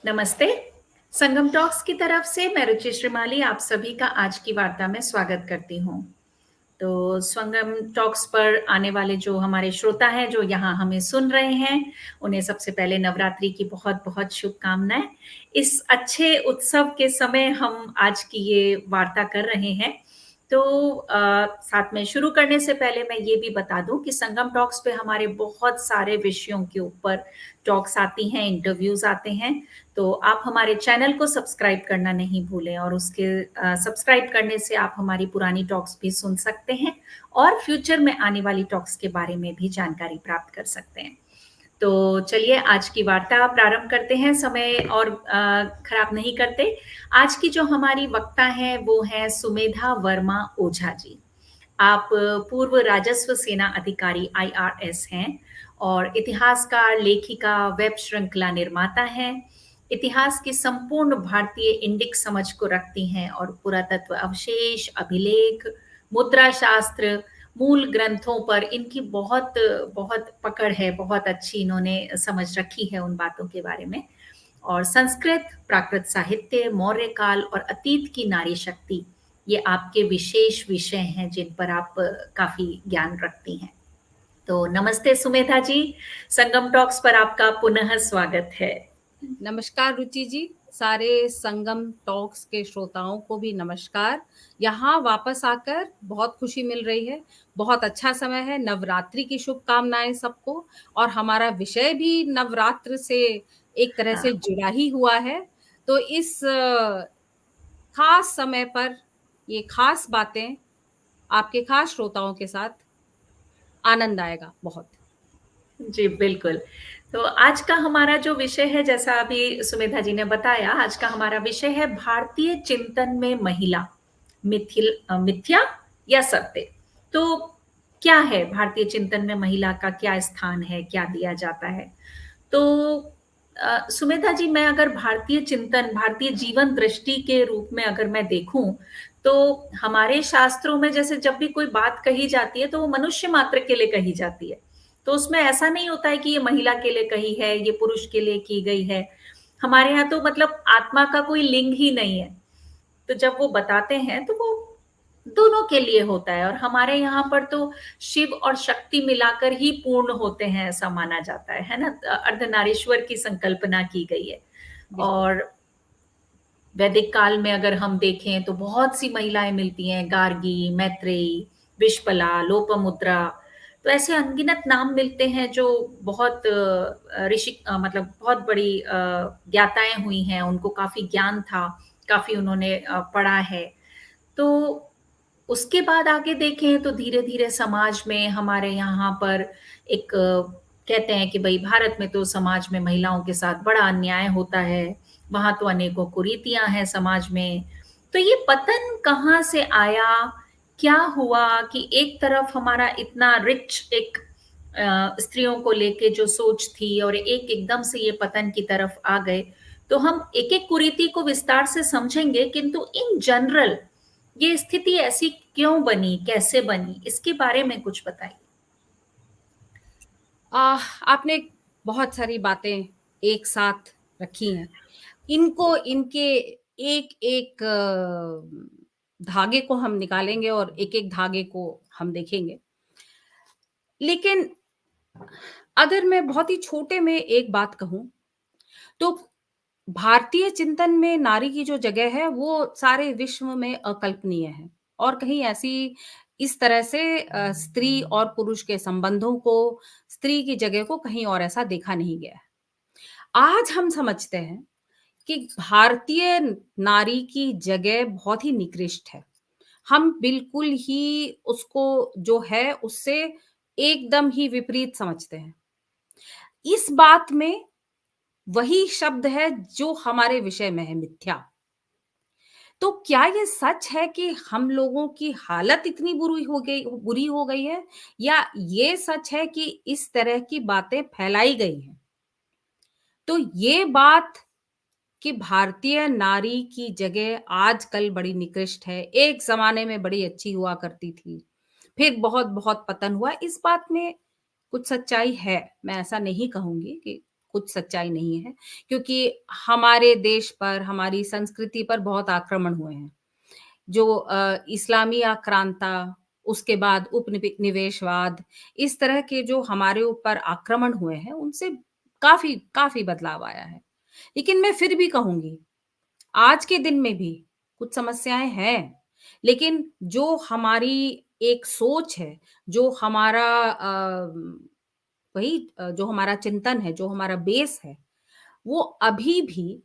नमस्ते। संगम टॉक्स की तरफ से मैं रुचि श्रीमाली आप सभी का आज की वार्ता में स्वागत करती हूँ। तो संगम टॉक्स पर आने वाले जो हमारे श्रोता हैं, जो यहाँ हमें सुन रहे हैं, उन्हें सबसे पहले नवरात्रि की बहुत-बहुत शुभकामनाएँ। इस अच्छे उत्सव के समय हम आज की ये वार्ता कर रहे हैं। तो साथ में शुरू करने से पहले मैं ये भी बता दूँ कि संगम टॉक्स पे हमारे बहुत सारे विषयों के ऊपर टॉक्स आती हैं, इंटरव्यूज़ आते हैं। तो आप हमारे चैनल को सब्सक्राइब करना नहीं भूलें और उसके सब्सक्राइब करने से आप हमारी पुरानी टॉक्स भी सुन सकते हैं और फ्यूचर में आने वाली टॉक्स के बारे में भी जानकारी प्राप्त कर सकते हैं। तो चलिए आज की वार्ता प्रारंभ करते हैं, समय और खराब नहीं करते। आज की जो हमारी वक्ता हैं वो हैं सुमेधा वर्मा ओझा जी। आप पूर्व राजस्व सेना अधिकारी आईआरएस हैं और इतिहासकार, लेखिका, वेब श्रृंखला निर्माता हैं। इतिहास की संपूर्ण भारतीय इंडिक समझ को रखती हैं और पुरातत्व अवशेष, अभिलेख, मुद्रा शास्त्र, मूल ग्रंथों पर इनकी बहुत बहुत पकड़ है, बहुत अच्छी इन्होंने समझ रखी है उन बातों के बारे में। और संस्कृत, प्राकृत साहित्य, मौर्य काल और अतीत की नारी शक्ति, ये आपके विशेष विषय हैं जिन पर आप काफ़ी ज्ञान रखती हैं। तो नमस्ते सुमेधा जी, संगम टॉक्स पर आपका पुनः स्वागत है। नमस्कार रुचि जी, सारे संगम टॉक्स के श्रोताओं को भी नमस्कार। यहाँ वापस आकर बहुत खुशी मिल रही है। बहुत अच्छा समय है, नवरात्रि की शुभकामनाएं सबको। और हमारा विषय भी नवरात्र से एक तरह से हाँ, जुड़ा ही हुआ है। तो इस खास समय पर ये खास बातें आपके खास श्रोताओं के साथ आनंद आएगा बहुत। जी बिल्कुल। तो आज का हमारा जो विषय है, जैसा अभी सुमेधा जी ने बताया, आज का हमारा विषय है भारतीय चिंतन में महिला, मिथ्या या सत्य। तो क्या है भारतीय चिंतन में महिला का क्या स्थान है, क्या दिया जाता है? तो सुमेधा जी, मैं अगर भारतीय चिंतन, भारतीय जीवन दृष्टि के रूप में अगर मैं देखूं, तो हमारे शास्त्रों में जैसे जब भी कोई बात कही जाती है तो वो मनुष्य मात्र के लिए कही जाती है। तो उसमें ऐसा नहीं होता है कि ये महिला के लिए कही है, ये पुरुष के लिए की गई है। हमारे यहाँ तो मतलब आत्मा का कोई लिंग ही नहीं है। तो जब वो बताते हैं तो वो दोनों के लिए होता है और हमारे यहाँ पर तो शिव और शक्ति मिलाकर ही पूर्ण होते हैं, ऐसा माना जाता है ना? अर्धनारीश्वर की संकल्पना की गई है। बिल्कुल। और वैदिक काल में अगर हम देखें तो बहुत सी महिलाएं मिलती हैं, गार्गी, मैत्रेयी, विश्पला, लोपामुद्रा। तो ऐसे अनगिनत नाम मिलते हैं जो बहुत ऋषि मतलब बहुत बड़ी ज्ञाताएं हुई हैं, उनको काफी ज्ञान था, काफी उन्होंने पढ़ा है। तो उसके बाद आगे देखें तो धीरे-धीरे समाज में हमारे यहाँ पर एक कहते हैं कि भई भारत में तो समाज में महिलाओं के साथ बड़ा अन्याय होता है, वहाँ तो अनेकों कुरीतियाँ हैं समाज में। तो ये पतन कहाँ से आया? क्या हुआ कि एक तरफ हमारा इतना रिच एक स्त्रियों को लेके जो सोच थी और एक एकदम से ये पतन की तरफ आ गए। तो हम एक-एक कुरीति को विस्तार से समझेंगे, किंतु इन जनरल ये स्थिति ऐसी क्यों बनी, कैसे बनी? इसके बारे में कुछ बताइए। आपने बहुत सारी बातें एक साथ रखी हैं। इनको इनके एक-एक धागे को हम निकालेंगे और एक-एक धागे को हम देखेंगे। लेकिन अगर मैं बहुत ही छोटे में एक बात कहूँ, तो भारतीय चिंतन में नारी की जो जगह है, वो सारे विश्व में अकल्पनीय है और कहीं ऐसी इस तरह से स्त्री और पुरुष के संबंधों को, स्त्री की जगह को कहीं और ऐसा देखा नहीं गया है। आज हम समझते हैं कि भारतीय नारी की जगह बहुत ही निकृष्ट है। हम बिल्कुल ही उसको जो है उससे एकदम ही विपरीत समझते हैं। इस बात में वही शब्द है जो हमारे विषय में है, मिथ्या। तो क्या ये सच है कि हम लोगों की हालत इतनी बुरी हो गई है या ये सच है कि इस तरह की बातें फैलाई गई हैं? तो ये बात कि भारतीय नारी की जगह आजकल बड़ी निकृष्ट है, एक ज़माने में बड़ी अच्छी हुआ करती थी, फिर बहुत-बहुत पतन हुआ, इस बात में कुछ सच्चाई है। मैं ऐसा नहीं कहूँगी कि कुछ सच्चाई नहीं है, क्योंकि हमारे देश पर, हमारी संस्कृति पर बहुत आक्रमण हुए हैं। जो इस्लामी आक्रांता, उसके बाद उपनिवेशवाद, इस तरह के जो हमारे ऊपर आक्रमण हुए हैं, उनसे काफ़ी काफ़ी बदलाव आया है। लेकिन मैं फिर भी कहूँगी, आज के दिन में भी कुछ समस्याएँ हैं, लेकिन जो हमारी एक सोच है, जो हमारा जो हमारा चिंतन है, जो हमारा बेस है, वो अभी भी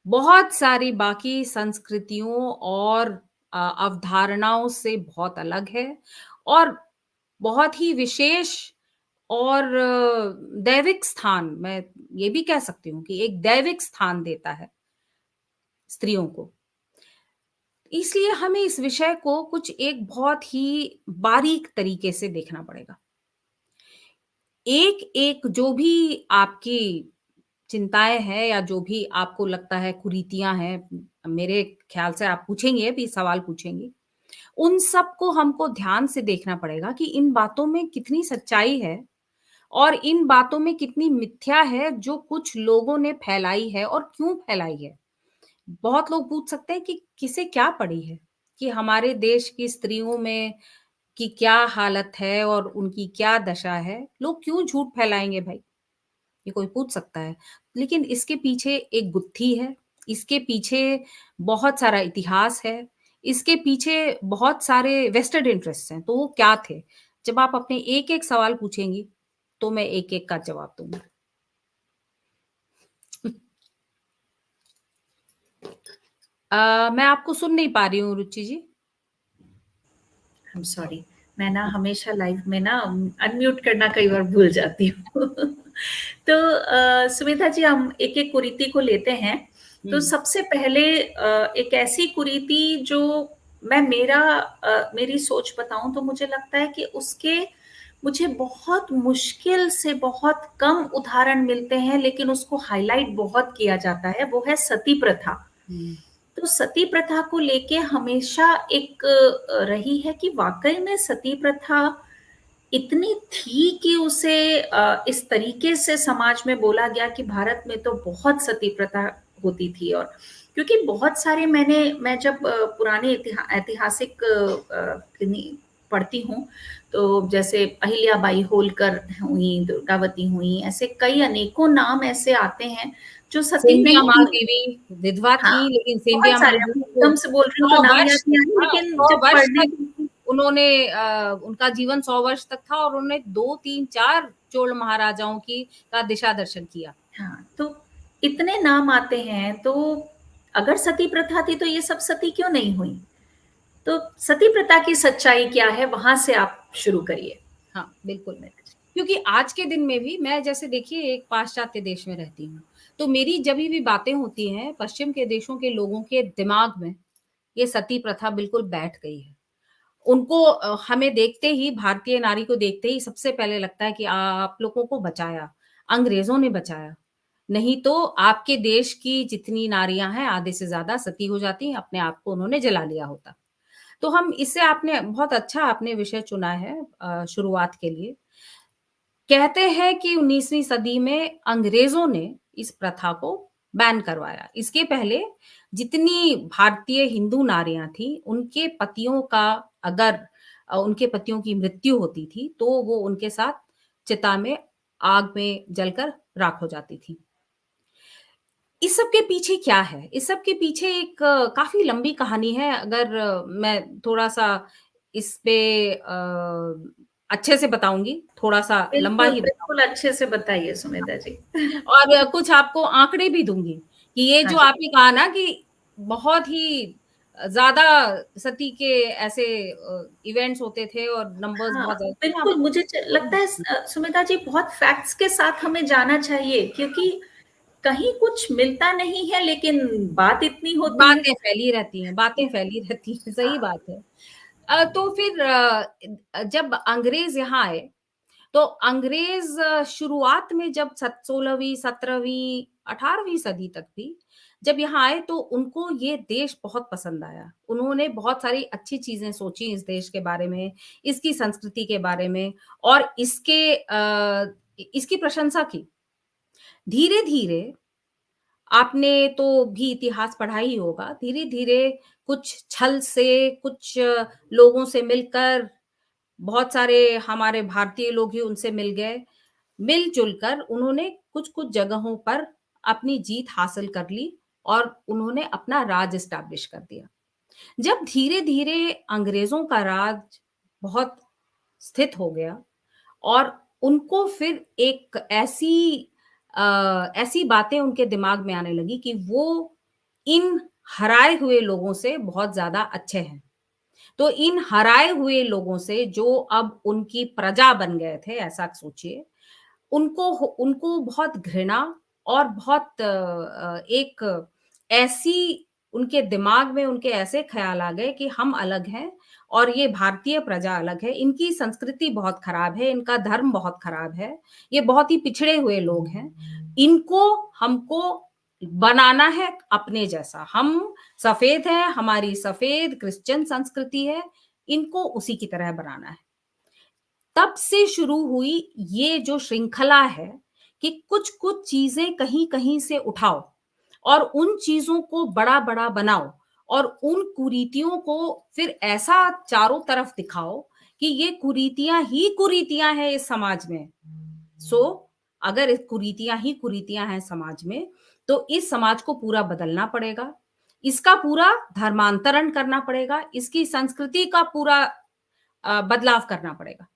बहुत सारी बाकी संस्कृतियों और अवधारणाओं से बहुत अलग है और बहुत ही विशेष और दैविक स्थान, मैं ये भी कह सकती हूँ कि एक दैविक स्थान देता है स्त्रियों को। इसलिए हमें इस विषय को कुछ एक बहुत ही बारीक तरीके से देखना पड़ेगा। एक-एक जो भी आपकी चिंताएँ हैं या जो भी आपको लगता है कुरीतियाँ हैं, मेरे ख़्याल से आप पूछेंगी अभी सवाल पूछेंगी, उन सबको हमको ध्यान से देखना पड़ेगा कि इन बातों में कितनी सच्चाई है और इन बातों में कितनी मिथ्या है जो कुछ लोगों ने फैलाई है और क्यों फैलाई है। बहुत लोग पूछ सकते हैं कि किसे क्या पड़ी है, कि हमारे देश की स्त्रियों में की क्या हालत है और उनकी क्या दशा है, लोग क्यों झूठ फैलाएँगे भाई? ये कोई पूछ सकता है। लेकिन इसके पीछे एक गुत्थी है, इसके पीछे बहुत सारा इतिहास है, इसके पीछे बहुत सारे वेस्टेड इंटरेस्ट्स हैं, तो वो क्या थे? जब आप अपने एक-एक सवाल पूछेंगी, तो मैं एक-एक का जवाब दूँगी। मैं आपको सुन नहीं पा रही हूँ रुचि जी। आई एम सॉरी, मैं ना हमेशा लाइव में ना अनम्यूट करना कई बार भूल जाती हूँ। तो सुमिता जी, हम एक-एक कुरीति को लेते हैं। तो हुँ, सबसे पहले एक ऐसी कुरीति जो मेरी सोच बताऊँ तो मुझे लगता है कि उसके मुझे बहुत मुश्किल से बहुत कम उदाहरण मिलते हैं, लेकिन उसको हाइलाइट बहुत किया जाता है, वो है सती प्रथा। हुँ, तो सती प्रथा को लेके हमेशा एक रही है कि वाक़ई में सती प्रथा इतनी थी कि उसे इस तरीके से समाज में बोला गया कि भारत में तो बहुत सती प्रथा होती थी। और क्योंकि बहुत सारे मैं जब पुराने ऐतिहासिक पढ़ती हूँ, तो जैसे अहिल्याबाई होलकर हुई, दुर्गावती हुई, ऐसे कई अनेकों नाम ऐसे आते हैं जो सती सेंधिया नहीं हुई। मालदेवी विधवा हाँ, थी, लेकिन सेंधिया बहुत सारे, अब मालदेवी को एकदम से बोल रही हूँ तो 100 नाम याद वर्ष नहीं आ रही, हाँ, लेकिन 100 जब वर्ष पढ़ने तक उन्होंने उनका जीवन 100 वर्ष तक था और उन्होंने 2, 3, 4 चोल महाराजाओं की का दिशा दर्शन किया। हाँ, तो इतने नाम आते हैं, तो अगर सती प्रथा थी तो ये सब सती क्यों नहीं हुई? तो सती प्रथा की सच्चाई क्या है? वहाँ से आप शुरू करिए। हाँ, बिल्कुल। क्योंकि आज के दिन में भी मैं जैसे देखिए एक पाश्चात्य देश में रहती हूँ, तो मेरी जभी भी बातें होती हैं, पश्चिम के देशों के लोगों के दिमाग में ये सती प्रथा बिल्कुल बैठ गई है। उनको हमें देखते ही भारतीय नारी को देखते ही सबसे पहले लगता है कि आप लोगों को बचाया, अंग्रेज़ों ने बचाया। नहीं तो आपके देश की जितनी नारियाँ हैं, आधे से ज़्यादा सती हो जाती, अपने आप को उन्होंने जला लिया होता। तो हम इससे आपने बहुत अच्छा आपने विषय चुना है शुरुआत के लिए। कहते हैं कि 19वीं सदी में अंग्रेज़ों ने इस प्रथा को बैन करवाया। इसके पहले जितनी भारतीय हिंदू नारियाँ थीं, उनके पतियों का अगर उनके पतियों की मृत्यु होती थी, तो वो उनके साथ चिता में आग में जलकर राख हो जाती थीं। इस सब के पीछे क्या है? इस सब के पीछे एक काफ़ी लंबी कहानी है। अगर मैं थोड़ा-सा इस पे अच्छे से बताऊँगी, थोड़ा-सा लंबा बिल्कुल, ही बिल्कुल बताऊँगी अच्छे से बताइए सुमित्रा जी। और कुछ आपको आंकड़े भी दूँगी कि ये हाँ जो जी। आपने कहा ना कि बहुत ही ज़्यादा सती के ऐसे इवेंट्स होते थे और नंबर्स हाँ, बहुत ज़्यादा थे, मैं बिल्कुल आपको मुझे लगता है सुमित्रा जी, बहुत फैक्ट्स के साथ हमें जाना चाहिए, क्योंकि कहीं कुछ मिलता नहीं है, लेकिन बात इतनी होती है। बातें फैली रहती हैं, सही हाँ, बात है। तो फिर जब अंग्रेज़ यहाँ आए, तो अंग्रेज़ शुरुआत में जब 16वीं, 17वीं, 18वीं सदी तक भी जब यहाँ आए तो उनको ये देश बहुत पसंद आया। उन्होंने बहुत सारी अच्छी चीज़ें सोची इस देश के बारे में, इसकी संस्कृति के बारे में और इसकी प्रशंसा की। धीरे-धीरे आपने तो भी इतिहास पढ़ा ही होगा, धीरे-धीरे कुछ छल से, कुछ लोगों से मिलकर, बहुत सारे हमारे भारतीय लोग ही उनसे मिल गए। मिल-जुल कर उन्होंने कुछ-कुछ जगहों पर अपनी जीत हासिल कर ली और उन्होंने अपना राज एस्टेब्लिश कर दिया। जब धीरे-धीरे अंग्रेज़ों का राज बहुत स्थित हो गया और उनको फिर एक ऐसी बातें उनके दिमाग में आने लगी कि वो इन हराए हुए लोगों से बहुत ज़्यादा अच्छे हैं। तो इन हराए हुए लोगों से जो अब उनकी प्रजा बन गए थे, ऐसा सोचिए, उनको बहुत घृणा और बहुत एक ऐसी उनके दिमाग में उनके ऐसे ख़्याल आ गए कि हम अलग हैं और ये भारतीय प्रजा अलग है, इनकी संस्कृति बहुत खराब है, इनका धर्म बहुत खराब है, ये बहुत ही पिछड़े हुए लोग हैं। इनको हमको बनाना है अपने जैसा। हम सफ़ेद हैं, हमारी सफ़ेद क्रिश्चियन संस्कृति है, इनको उसी की तरह बनाना है। तब से शुरू हुई ये जो श्रृंखला है कि कुछ-कुछ चीज़ें कहीं-कहीं से उठाओ और उन चीज़ों को बड़ा-बड़ा बनाओ और उन कुरीतियों को फिर ऐसा चारों तरफ दिखाओ कि ये कुरीतियाँ ही कुरीतियाँ हैं इस समाज में। सो अगर कुरीतियाँ ही कुरीतियाँ हैं समाज में, तो इस समाज को पूरा बदलना पड़ेगा। इसका पूरा धर्मांतरण करना पड़ेगा, इसकी संस्कृति का पूरा बदलाव करना पड़ेगा।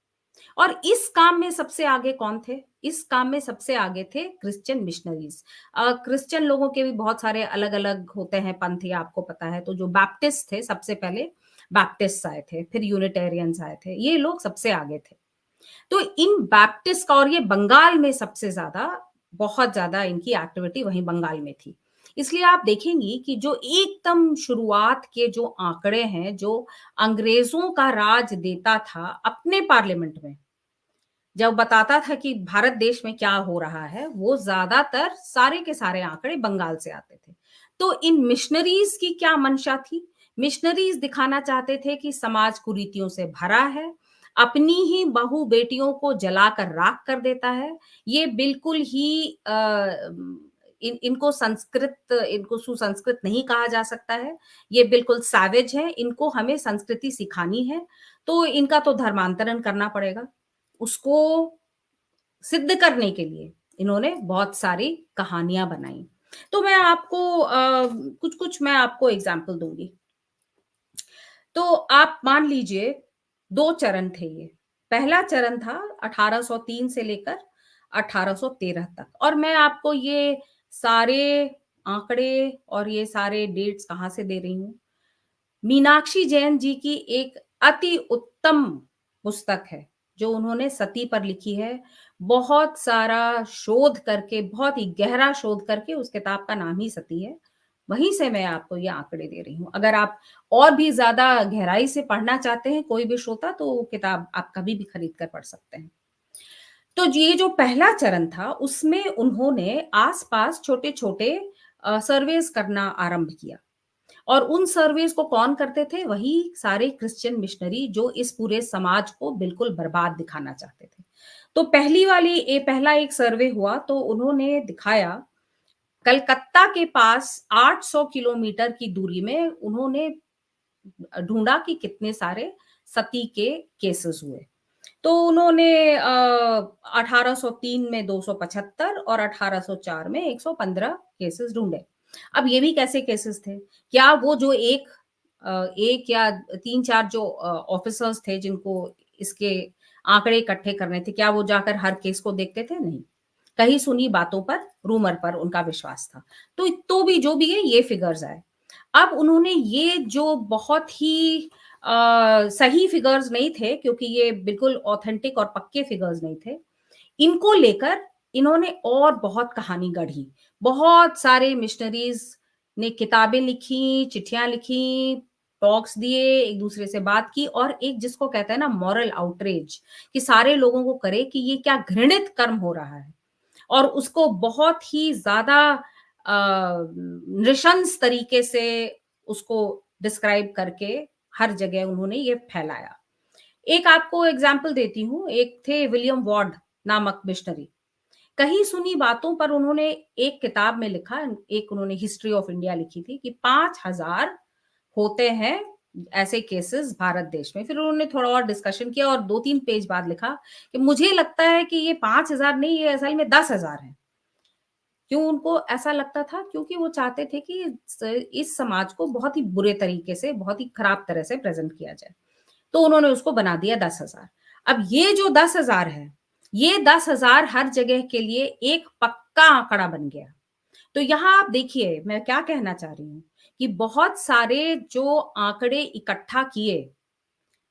और इस काम में सबसे आगे कौन थे? इस काम में सबसे आगे थे क्रिश्चियन मिशनरीज़। क्रिश्चियन लोगों के भी बहुत सारे अलग-अलग होते हैं पंथ या आपको पता है, तो जो बैप्टिस्ट थे सबसे पहले बैप्टिस्ट्स आए थे, फिर यूनिटेरियंस आए थे, ये लोग सबसे आगे थे। तो इन बैप्टिस्ट का और ये बंगाल में सबसे ज़्यादा बहुत ज़्यादा इनकी एक्टिविटी वहीं बंगाल में थी। इसलिए आप देखेंगी कि जो एकदम शुरुआत के जो आंकड़े हैं, जो अंग्रेज़ों का राज देता था अपने पार्लियामेंट में, जब बताता था कि भारत देश में क्या हो रहा है, वो ज़्यादातर सारे के सारे आंकड़े बंगाल से आते थे। तो इन मिशनरीज़ की क्या मंशा थी? मिशनरीज़ दिखाना चाहते थे कि समाज कुरीतियों से भरा है, अपनी ही बहू-बेटियों को जलाकर राख कर देता है। ये बिल्कुल ही इनको सुसंस्कृत नहीं कहा जा सकता है। ये बिल्कुल सैवेज है, इनको हमें संस्कृति सिखानी है, तो इनका तो धर्मांतरण करना पड़ेगा। उसको सिद्ध करने के लिए इन्होंने बहुत सारी कहानियाँ बनाई। तो मैं आपको कुछ-कुछ मैं आपको एग्ज़ाम्पल दूँगी। तो आप मान लीजिए 2 चरण थे ये। पहला चरण था 1803 से लेकर 1813 तक और मैं आपको ये सारे आंकड़े और ये सारे डेट्स कहाँ से दे रही हूँ? मीनाक्षी जैन जी की एक अति उत्तम पुस्तक है, जो उन्होंने सती पर लिखी है। बहुत सारा शोध करके, बहुत ही गहरा शोध करके उस किताब का नाम ही सती है। वहीं से मैं आपको ये आंकड़े दे रही हूँ। अगर आप और भी ज़्यादा गहराई से पढ़ना चाहते हैं कोई भी श्रोता, तो वो किताब आप कभी भी खरीद कर पढ़ सकते हैं। तो ये जो पहला चरण था, उसमें उन्होंने आस-पास छोटे-छोटे सर्वेस करना आरंभ किया। और उन सर्वेस को कौन करते थे? वही सारे क्रिश्चियन मिशनरी जो इस पूरे समाज को बिल्कुल बर्बाद दिखाना चाहते थे। तो पहला एक सर्वे हुआ तो उन्होंने दिखाया कलकत्ता के पास 800 किलोमीटर की दूरी में उन्होंने ढूँढा कि कितने सारे सती के केसेस हुए। तो उन्होंने 1803 में 275 और 1804 में 115 केसेस ढूँढे। अब ये भी कैसे केसेस थे? क्या वो जो एक या 3-4 जो ऑफिसर्स थे जिनको इसके आंकड़े इकट्ठे करने थे, क्या वो जाकर हर केस को देखते थे? नहीं। कही सुनी बातों पर, रूमर पर उनका विश्वास था। तो भी जो भी है ये फिगर्स आए। अब उन्होंने ये जो बहुत ही सही फिगर्स नहीं थे क्योंकि ये बिल्कुल ऑथेंटिक और पक्के फिगर्स नहीं थे। इनको लेकर इन्होंने और बहुत कहानी गढ़ी। बहुत सारे मिशनरीज़ ने किताबें लिखी, चिट्ठियाँ लिखी, टॉक्स दिए, एक-दूसरे से बात की और एक जिसको कहते हैं ना मॉरल आउटरेज कि सारे लोगों को करे कि ये क्या घृणित कर्म हो रहा है। और उसको बहुत ही ज़्यादा नृशंस तरीके से उसको डिस्क्राइब करके हर जगह उन्होंने ये फैलाया। एक आपको एग्ज़ाम्पल देती हूँ, एक थे विलियम वार्ड नामक मिशनरी। कही सुनी बातों पर उन्होंने एक किताब में लिखा, एक उन्होंने हिस्ट्री ऑफ इंडिया लिखी थी कि 5,000 होते हैं ऐसे केसेस भारत देश में। फिर उन्होंने थोड़ा और डिस्कशन किया और 2-3 पेज बाद लिखा कि मुझे लगता है कि ये 5,000 नहीं, ये असल में 10,000 है। क्यों उनको ऐसा लगता था? क्योंकि वो चाहते थे कि इस समाज को बहुत ही बुरे तरीके से, बहुत ही खराब तरह से प्रेज़ेंट किया जाए। तो उन्होंने उसको बना दिया 10,000। अब ये जो 10,000 है, ये 10,000 हर जगह के लिए एक पक्का आंकड़ा बन गया। तो यहाँ आप देखिए, मैं क्या कहना चाह रही हूँ कि बहुत सारे जो आंकड़े इकट्ठा किए,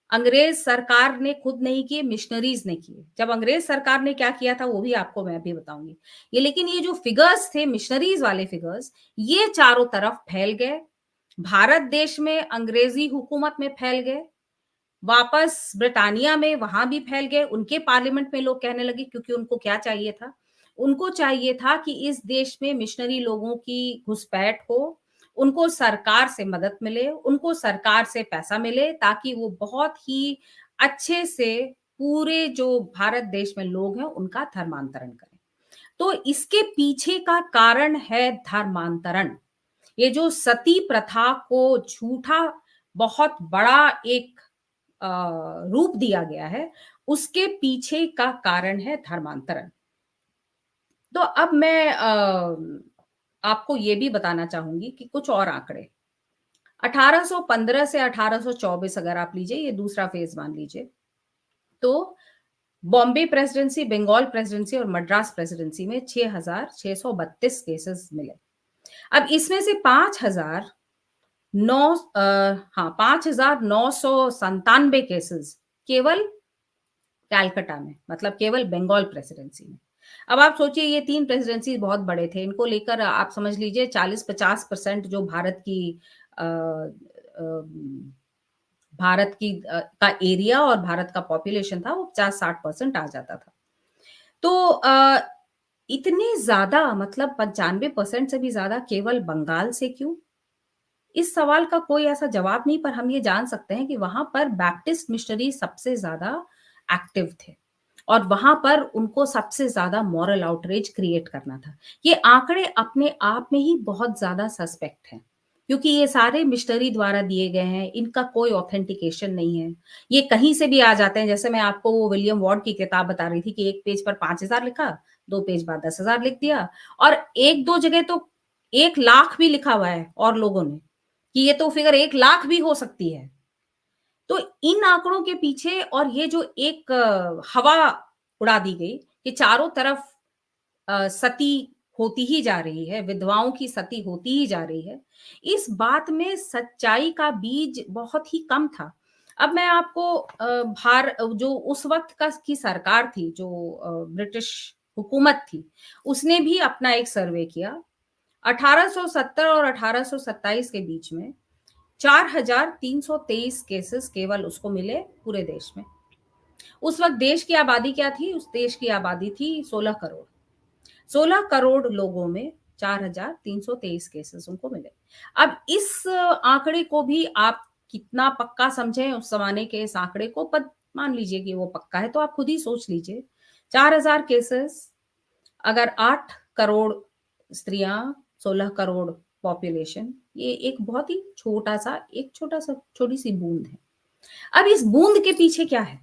अंग्रेज सरकार ने खुद नहीं किए, मिशनरीज ने किए। जब अंग्रेज सरकार ने क्या किया था वो भी आपको मैं अभी बताऊंगी। ये लेकिन ये जो फिगर्स थे, मिशनरीज वाले फिगर्स, ये चारों तरफ फैल गए। भारत देश में अंग्रेजी हुकूमत में फैल गए, वापस ब्रिटानिया में वहां भी फैल गए। उनके पार्लियामेंट में लोग कहने लगे, क्योंकि उनको क्या चाहिए था? उनको चाहिए था कि इस देश में मिशनरी लोगों की घुसपैठ हो, उनको सरकार से मदद मिले, उनको सरकार से पैसा मिले, ताकि वो बहुत ही अच्छे से पूरे जो भारत देश में लोग हैं उनका धर्मांतरण करें। तो इसके पीछे का कारण है धर्मांतरण। ये जो सती प्रथा को झूठा बहुत बड़ा एक अ, रूप दिया गया है, उसके पीछे का कारण है धर्मांतरण। तो अब मैं आपको ये भी बताना चाहूंगी कि कुछ और आंकड़े 1815 से 1824 अगर आप लीजिए, ये दूसरा फेज मान लीजिए, तो बॉम्बे प्रेसिडेंसी, बंगाल प्रेसिडेंसी और मद्रास प्रेसिडेंसी में 6,632 केसेस मिले। अब इसमें से 5,997 केसेस केवल कैलकाटा में, मतलब केवल बंगाल प्रेसिडेंसी में। अब आप सोचिए, ये 3 प्रेसिडेंसी बहुत बड़े थे, इनको लेकर आप समझ लीजिए 40-50% जो अ, अ, भारत का एरिया और भारत का पॉपुलेशन था, वो 50-60% आ जाता था। तो इतने ज़्यादा, मतलब 95% से भी ज़्यादा केवल बंगाल से क्यों? इस सवाल का कोई ऐसा जवाब नहीं, पर हम ये जान सकते हैं कि वहाँ पर बैप्टिस्ट मिशनरी सबसे ज़्यादा एक्टिव थे और वहाँ पर उनको सबसे ज़्यादा मॉरल आउटरीच क्रिएट करना था। ये आंकड़े अपने आप में ही बहुत ज़्यादा सस्पेक्ट हैं, क्योंकि ये सारे मिशनरी द्वारा दिए गए हैं, इनका कोई ऑथेंटिकेशन नहीं है। ये कहीं से भी आ जाते हैं, जैसे मैं आपको वो विलियम वॉर्ड की किताब बता रही थी कि 1 पेज पर 5,000 लिखा, 2 पेज बाद 10,000 लिख दिया और 1-2 जगह तो 1,00,000 भी लिखा हुआ है और लोगों ने। कि ये तो फिगर 1,00,000 भी हो सकती है। तो इन आंकड़ों के पीछे और ये जो एक हवा उड़ा दी गई कि चारों तरफ सती होती ही जा रही है, विधवाओं की सती होती ही जा रही है। इस बात में सच्चाई का बीज बहुत ही कम था। अब मैं आपको जो उस वक़्त का की सरकार थी, जो ब्रिटिश हुकूमत थी, उसने भी अपना एक सर्वे किया। 1870 और 1827 के बीच में 4,323 केसेस केवल उसको मिले पूरे देश में। उस वक़्त देश की आबादी क्या थी? उस देश की आबादी थी 16 करोड़। 16 करोड़ लोगों में 4,323 केसेस उनको मिले। अब इस आंकड़े को भी आप कितना पक्का समझें, उस ज़माने के इस आंकड़े को, पर मान लीजिए कि वो पक्का है, तो आप खुद ही सोच लीजिए 4,000 केसेस, अगर 8 करोड़ स्त्रियाँ, 16 करोड़ पॉपुलेशन, ये एक बहुत ही छोटा-सा छोटी-सी बूँद है। अब इस बूँद के पीछे क्या है?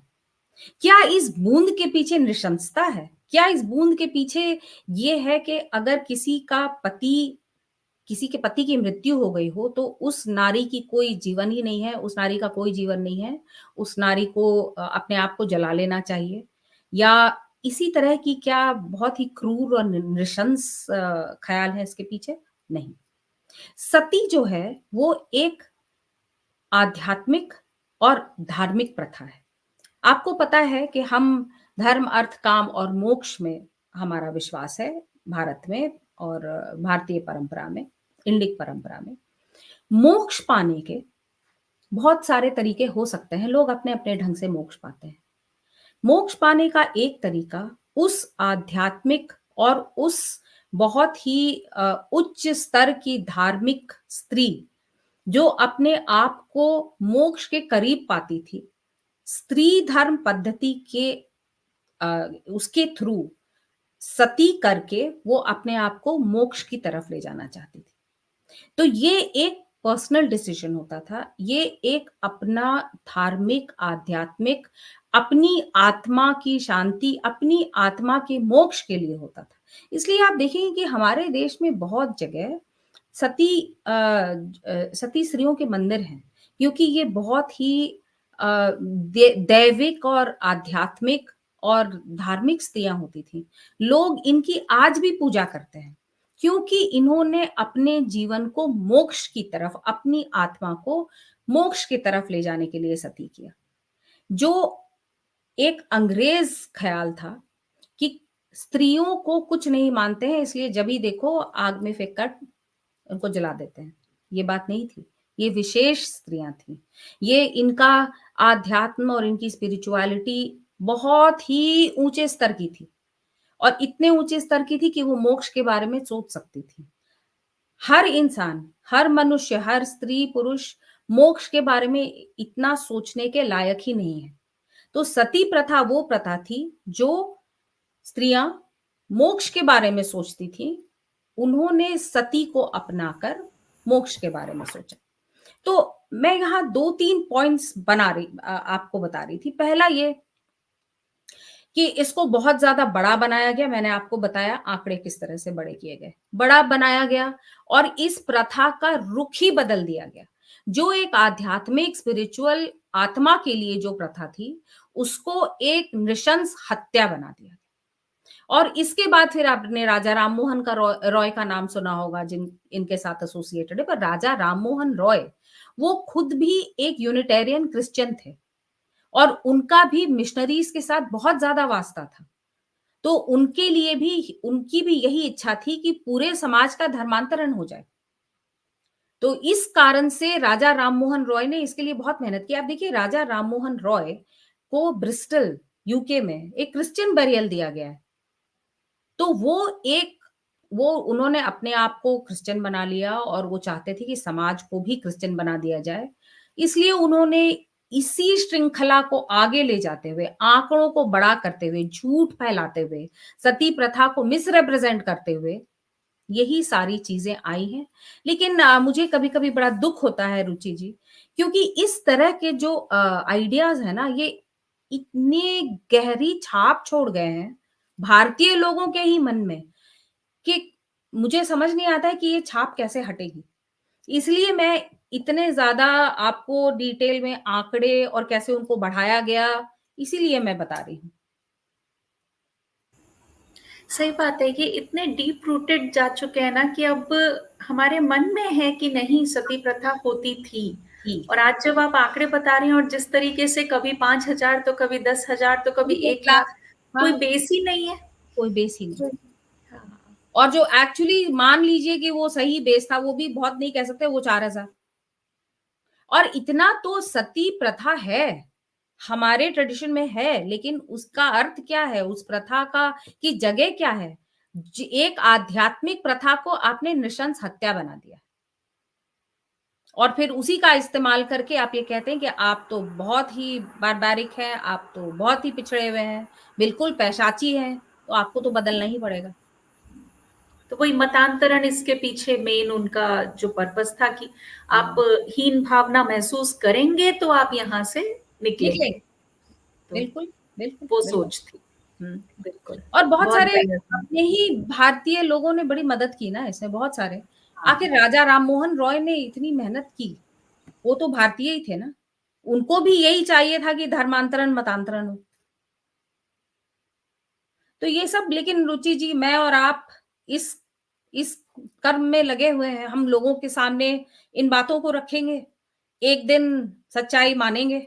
क्या इस बूँद के पीछे नृशंसता है? क्या इस बूँद के पीछे ये है कि अगर किसी के पति की मृत्यु हो गई हो, तो उस नारी की कोई जीवन ही नहीं है, उस नारी का कोई जीवन नहीं है, उस नारी को अपने आप को जला लेना चाहिए? या इसी तरह की क्या बहुत ही क्रूर और नृशंस ख़्याल है इसके पीछे? नहीं। सती जो है, वो एक आध्यात्मिक और धार्मिक प्रथा है। आपको पता है कि हम धर्म, अर्थ, काम और मोक्ष में हमारा विश्वास है भारत में और भारतीय परंपरा में, इंडिक परंपरा में। मोक्ष पाने के बहुत सारे तरीके हो सकते हैं, लोग अपने-अपने ढंग से मोक्ष पाते हैं। मोक्ष पाने का एक तरीका उस आध्यात्मिक और उस बहुत ही उच्च स्तर की धार्मिक स्त्री जो अपने आप को मोक्ष के करीब पाती थी, स्त्री धर्म पद्धति के उसके थ्रू सती करके वो अपने आप को मोक्ष की तरफ ले जाना चाहती थी। तो ये एक पर्सनल डिसीजन होता था। ये एक अपना धार्मिक, आध्यात्मिक, अपनी आत्मा की शांति, अपनी आत्मा के मोक्ष के लिए होता था। इसलिए आप देखेंगे कि हमारे देश में बहुत जगह सती सती स्त्रियों के मंदिर हैं, क्योंकि ये बहुत ही दैविक और आध्यात्मिक और धार्मिक स्त्रियाँ होती थीं। लोग इनकी आज भी पूजा करते हैं। क्योंकि इन्होंने अपने जीवन को मोक्ष की तरफ, अपनी आत्मा को मोक्ष की तरफ ले जाने के लिए सती किया। जो एक अंग्रेज ख़्याल था कि स्त्रियों को कुछ नहीं मानते हैं, इसलिए जब भी देखो आग में फेंक कर उनको जला देते हैं। ये बात नहीं थी। ये विशेष स्त्रियाँ थीं। ये इनका आध्यात्म और इनकी स्पिरिचुअलिटी बहुत ही ऊँचे स्तर की थी और इतने ऊँचे स्तर की थी कि वो मोक्ष के बारे में सोच सकती थी। हर इंसान, हर मनुष्य, हर स्त्री, पुरुष मोक्ष के बारे में इतना सोचने के लायक ही नहीं है। तो सती प्रथा वो प्रथा थी जो स्त्रियाँ मोक्ष के बारे में सोचती थीं। उन्होंने सती को अपनाकर मोक्ष के बारे में सोचा। तो मैं यहाँ 2-3 पॉइंट्स आपको बता रही थी। पहला ये कि इसको बहुत ज़्यादा बड़ा बनाया गया, मैंने आपको बताया आंकड़े किस तरह से बड़े किए गए। बड़ा बनाया गया और इस प्रथा का रुख ही बदल दिया गया। जो एक आध्यात्मिक स्पिरिचुअल आत्मा के लिए जो प्रथा थी, उसको एक नृशंस हत्या बना दिया। और इसके बाद फिर आपने राजा राममोहन का रॉय का नाम सुना होगा जिन इनके साथ एसोसिएटेड है, पर राजा राममोहन रॉय, वो खुद भी एक यूनिटेरियन क्रिश्चियन थे और उनका भी मिशनरीज़ के साथ बहुत ज़्यादा वास्ता था। तो उनके लिए भी उनकी भी यही इच्छा थी कि पूरे समाज का धर्मांतरण हो जाए। तो इस कारण से राजा राममोहन रॉय ने इसके लिए बहुत मेहनत की। आप देखिए राजा राममोहन रॉय को ब्रिस्टल यूके में एक क्रिश्चियन बरियल दिया गया है। तो वो उन्होंने अपने आप को क्रिश्चियन बना लिया और वो चाहते थे कि समाज को भी क्रिश्चियन बना दिया जाए। इसलिए उन्होंने इसी श्रृंखला को आगे ले जाते हुए, आंकड़ों को बड़ा करते हुए, झूठ फैलाते हुए, सती प्रथा को मिसरिप्रेजेंट करते हुए, यही सारी चीज़ें आई हैं। लेकिन मुझे कभी-कभी बड़ा दुःख होता है रुचि जी, क्योंकि इस तरह के जो आइडियाज़ हैं ना, ये इतनी गहरी छाप छोड़ गए हैं, भारतीय लोगों के ही मन में कि मुझे समझ नहीं आता है कि ये छाप कैसे हटेगी। इसलिए मैं इतने ज़्यादा आपको डिटेल में आंकड़े और कैसे उनको बढ़ाया गया, इसीलिए मैं बता रही हूँ। सही बात है, ये इतने डीप रूटेड जा चुके हैं ना कि अब हमारे मन में है कि नहीं सती प्रथा होती थी। जी, और आज जब आप आंकड़े बता रहे हैं और जिस तरीके से कभी 5,000 तो कभी 10,000 तो कभी कभी 1 1 लाख लाख, कोई हाँ, बेस ही नहीं है। कोई बेस ही नहीं। हाँ, और जो एक्चुअली मान लीजिए कि वो सही बेस था, वो भी बहुत नहीं कह सकते, वो 4,000 और इतना तो सती प्रथा है, हमारे ट्रेडिशन में है, लेकिन उसका अर्थ क्या है? उस प्रथा का की जगह क्या है? एक आध्यात्मिक प्रथा को आपने नृशंस हत्या बना दिया। और फिर उसी का इस्तेमाल करके आप ये कहते हैं कि आप तो बहुत ही बार्बारिक हैं, आप तो बहुत ही पिछड़े हुए हैं, बिल्कुल पैशाची हैं, तो आपको तो बदलना ही पड़ेगा। तो वही मतांतरण इसके पीछे मेन उनका जो पर्पस था कि आप हुँ, हीन भावना महसूस करेंगे तो आप यहाँ से निकलेंगे। निकलेंगे। तो बिल्कुल, बिल्कुल, वो बिल्कुल। सोच थी। हुँ। बिल्कुल, और बहुत बहुत सारे बढ़िया था। अपने ही भारतीय लोगों ने बड़ी मदद की ना इसमें बहुत सारे। हाँ, आखिर राजा राममोहन रॉय ने इतनी मेहनत की, वो तो भारतीय ही थे ना। उनको भी यही चाहिए था कि धर्मांतरण, मतांतरण हो। तो ये सब लेकिन रुचि जी मैं और आप इस इस कर्म में लगे हुए हैं। हम लोगों के सामने इन बातों को रखेंगे। एक दिन सच्चाई मानेंगे।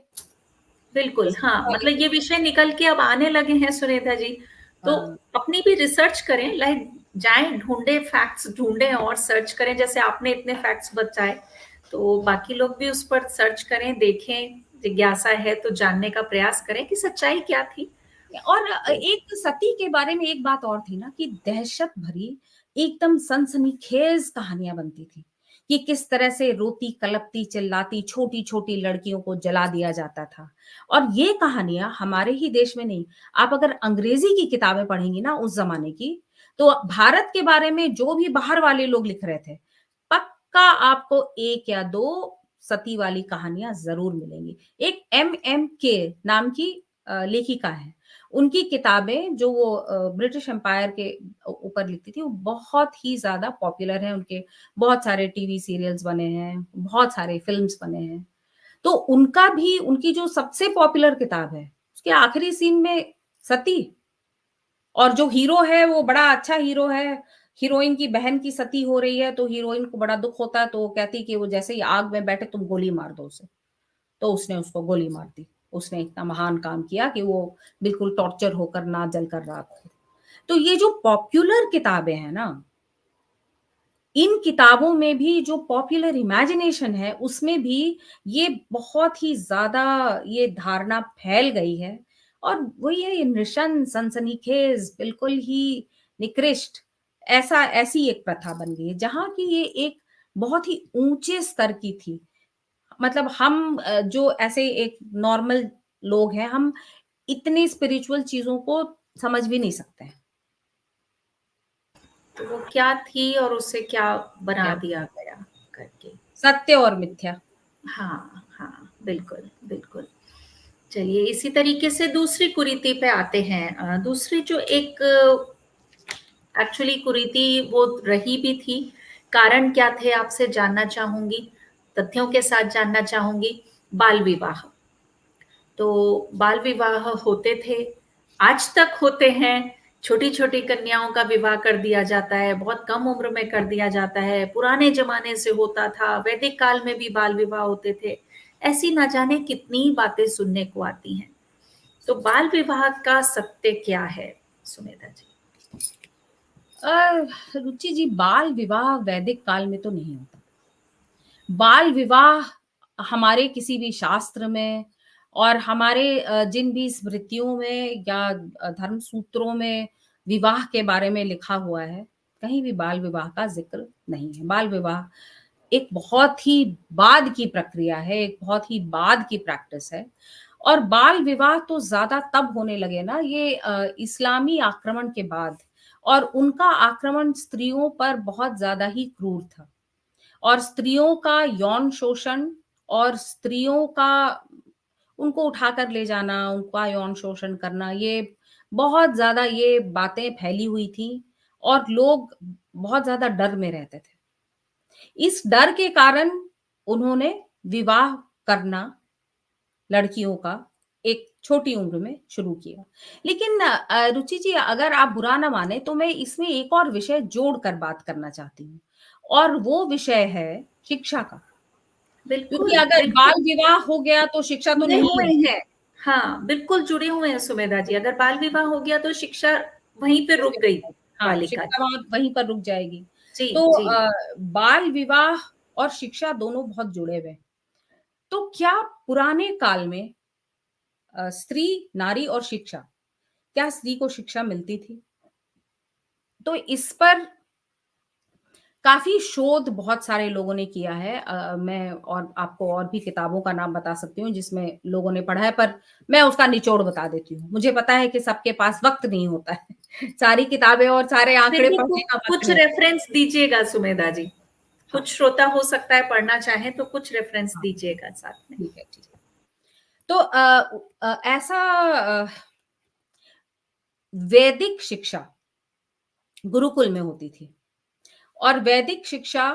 बिल्कुल, हाँ, मतलब ये विषय निकल के अब आने लगे हैं सुरेखा जी, तो हाँ, अपनी भी रिसर्च करें, लाइक जाएँ ढूँढे फैक्ट्स ढूँढें और सर्च करें, जैसे आपने इतने फैक्ट्स बताए, तो बाकी लोग भी उस पर सर्च करें, देखें, जिज्ञासा है तो जानने का प्रयास करें कि सच्चाई क्या थी। और तो एक सती के बारे में एक बात और थी ना कि दहशत भरी एकदम सनसनीखेज़ कहानियाँ बनती थी, कि किस तरह से रोती, कलपती, चिल्लाती छोटी-छोटी लड़कियों को जला दिया जाता था। और ये कहानियाँ हमारे ही देश में नहीं, आप अगर अंग्रेज़ी की किताबें पढ़ेंगी ना उस ज़माने की, तो भारत के बारे में जो भी बाहर वाले लोग लिख रहे थे, पक्का आपको 1 या 2 सती वाली कहानियाँ ज़रूर मिलेंगी। एक एम.एम. के नाम की लेखिका हैं। उनकी किताबें जो वो ब्रिटिश एम्पायर के ऊपर लिखती थी, वो बहुत ही ज़्यादा पॉपुलर हैं, उनके बहुत सारे टीवी सीरियल्स बने हैं, बहुत सारे फ़िल्म्स बने हैं। तो उनका भी उनकी जो सबसे पॉपुलर किताब है, उसके आखिरी सीन में सती और जो हीरो है वो बड़ा अच्छा हीरो है, हीरोइन की बहन की सती हो रही है, तो हीरोइन को बड़ा दुःख होता है, तो वो कहती कि वो जैसे ही आग में बैठे तुम गोली मार दो उसे। तो उसने उसको गोली मार दी। उसने इतना महान काम किया कि वो बिल्कुल टॉर्चर होकर ना जलकर राख हो। तो ये जो पॉपुलर किताबें हैं ना, इन किताबों में भी जो पॉपुलर इमेजिनेशन है, उसमें भी ये बहुत ही ज़्यादा ये धारणा फैल गई है और वही है ये नृशंस, सनसनीखेज़, बिल्कुल ही निकृष्ट, ऐसी एक प्रथा बन गई है, जहाँ की ये एक बहुत ही ऊँचे स्तर की थी। मतलब हम जो ऐसे एक नॉर्मल लोग हैं, हम इतनी स्पिरिचुअल चीज़ों को समझ भी नहीं सकते हैं। तो वो क्या थी और उसे क्या बना क्या दिया गया करके। सत्य और मिथ्या। हाँ, हाँ, बिल्कुल, बिल्कुल। चलिए इसी तरीके से दूसरी कुरीति पे आते हैं। दूसरी जो एक एक्चुअली कुरीति वो रही भी थी, कारण क्या थे आपसे जानना चाहूँगी, तथ्यों के साथ जानना चाहूँगी, बाल विवाह। तो बाल विवाह होते थे, आज तक होते हैं, छोटी-छोटी कन्याओं का विवाह कर दिया जाता है, बहुत कम उम्र में कर दिया जाता है, पुराने ज़माने से होता था, वैदिक काल में भी बाल विवाह होते थे। ऐसी ना जाने कितनी बातें सुनने को आती हैं। तो बाल विवाह का सत्य क्या है, सुमेधा जी? रुचि जी बाल विवाह वैदिक काल में तो नहीं होता। बाल विवाह हमारे किसी भी शास्त्र में और हमारे जिन भी स्मृतियों में या धर्म सूत्रों में विवाह के बारे में लिखा हुआ है, कहीं भी बाल विवाह का ज़िक्र नहीं है। बाल विवाह एक बहुत ही बाद की प्रक्रिया है, एक बहुत ही बाद की प्रैक्टिस है और बाल विवाह तो ज़्यादा तब होने लगे ना ये इस्लामी आक्रमण के बाद और उनका आक्रमण स्त्रियों पर बहुत ज़्यादा ही क्रूर था। और स्त्रियों का यौन शोषण और स्त्रियों का उनको उठाकर ले जाना, उनका यौन शोषण करना, ये बहुत ज़्यादा ये बातें फैली हुई थी और लोग बहुत ज़्यादा डर में रहते थे। इस डर के कारण उन्होंने विवाह करना लड़कियों का एक छोटी उम्र में शुरू किया। लेकिन रुचि जी अगर आप बुरा ना माने तो मैं इसमें एक और विषय जोड़कर बात करना चाहती हूँ और वो विषय है शिक्षा का। क्योंकि बिल्कुल, अगर बिल्कुल, बाल विवाह हो गया तो शिक्षा तो जुड़े नहीं हुए है। हैं। हाँ, बिल्कुल जुड़े हुए हैं सुमेधा जी। अगर बाल विवाह हो गया तो शिक्षा वहीं पे रुक कैसे हो गई जाएगी? हाँ, बालिका शिक्षा की। वहाँ वहीं पर रुक जाएगी। जी, तो जी। बाल विवाह और शिक्षा दोनों बहुत जुड़े हुए हैं। तो क्या पुराने काल में स्त्री, नारी और शिक्षा, क्या स्त्री को शिक्षा मिलती थी? तो इस पर काफ़ी शोध बहुत सारे लोगों ने किया है। मैं और आपको और भी किताबों का नाम बता सकती हूँ जिसमें लोगों ने पढ़ा है, पर मैं उसका निचोड़ बता देती हूँ। मुझे पता है कि सबके पास वक़्त नहीं होता है। सारी किताबें और सारे फिर आंकड़े भी पढ़ने का वक़्त कुछ नहीं होता। रेफरेंस दीजिएगा सुमेधा जी। हाँ, कुछ श्रोता हो सकता है पढ़ना चाहें तो कुछ रेफरेंस हाँ, दीजिएगा साथ में। ठीक है, ठीक है। तो ऐसा अ, वैदिक शिक्षा गुरुकुल में होती थी और वैदिक शिक्षा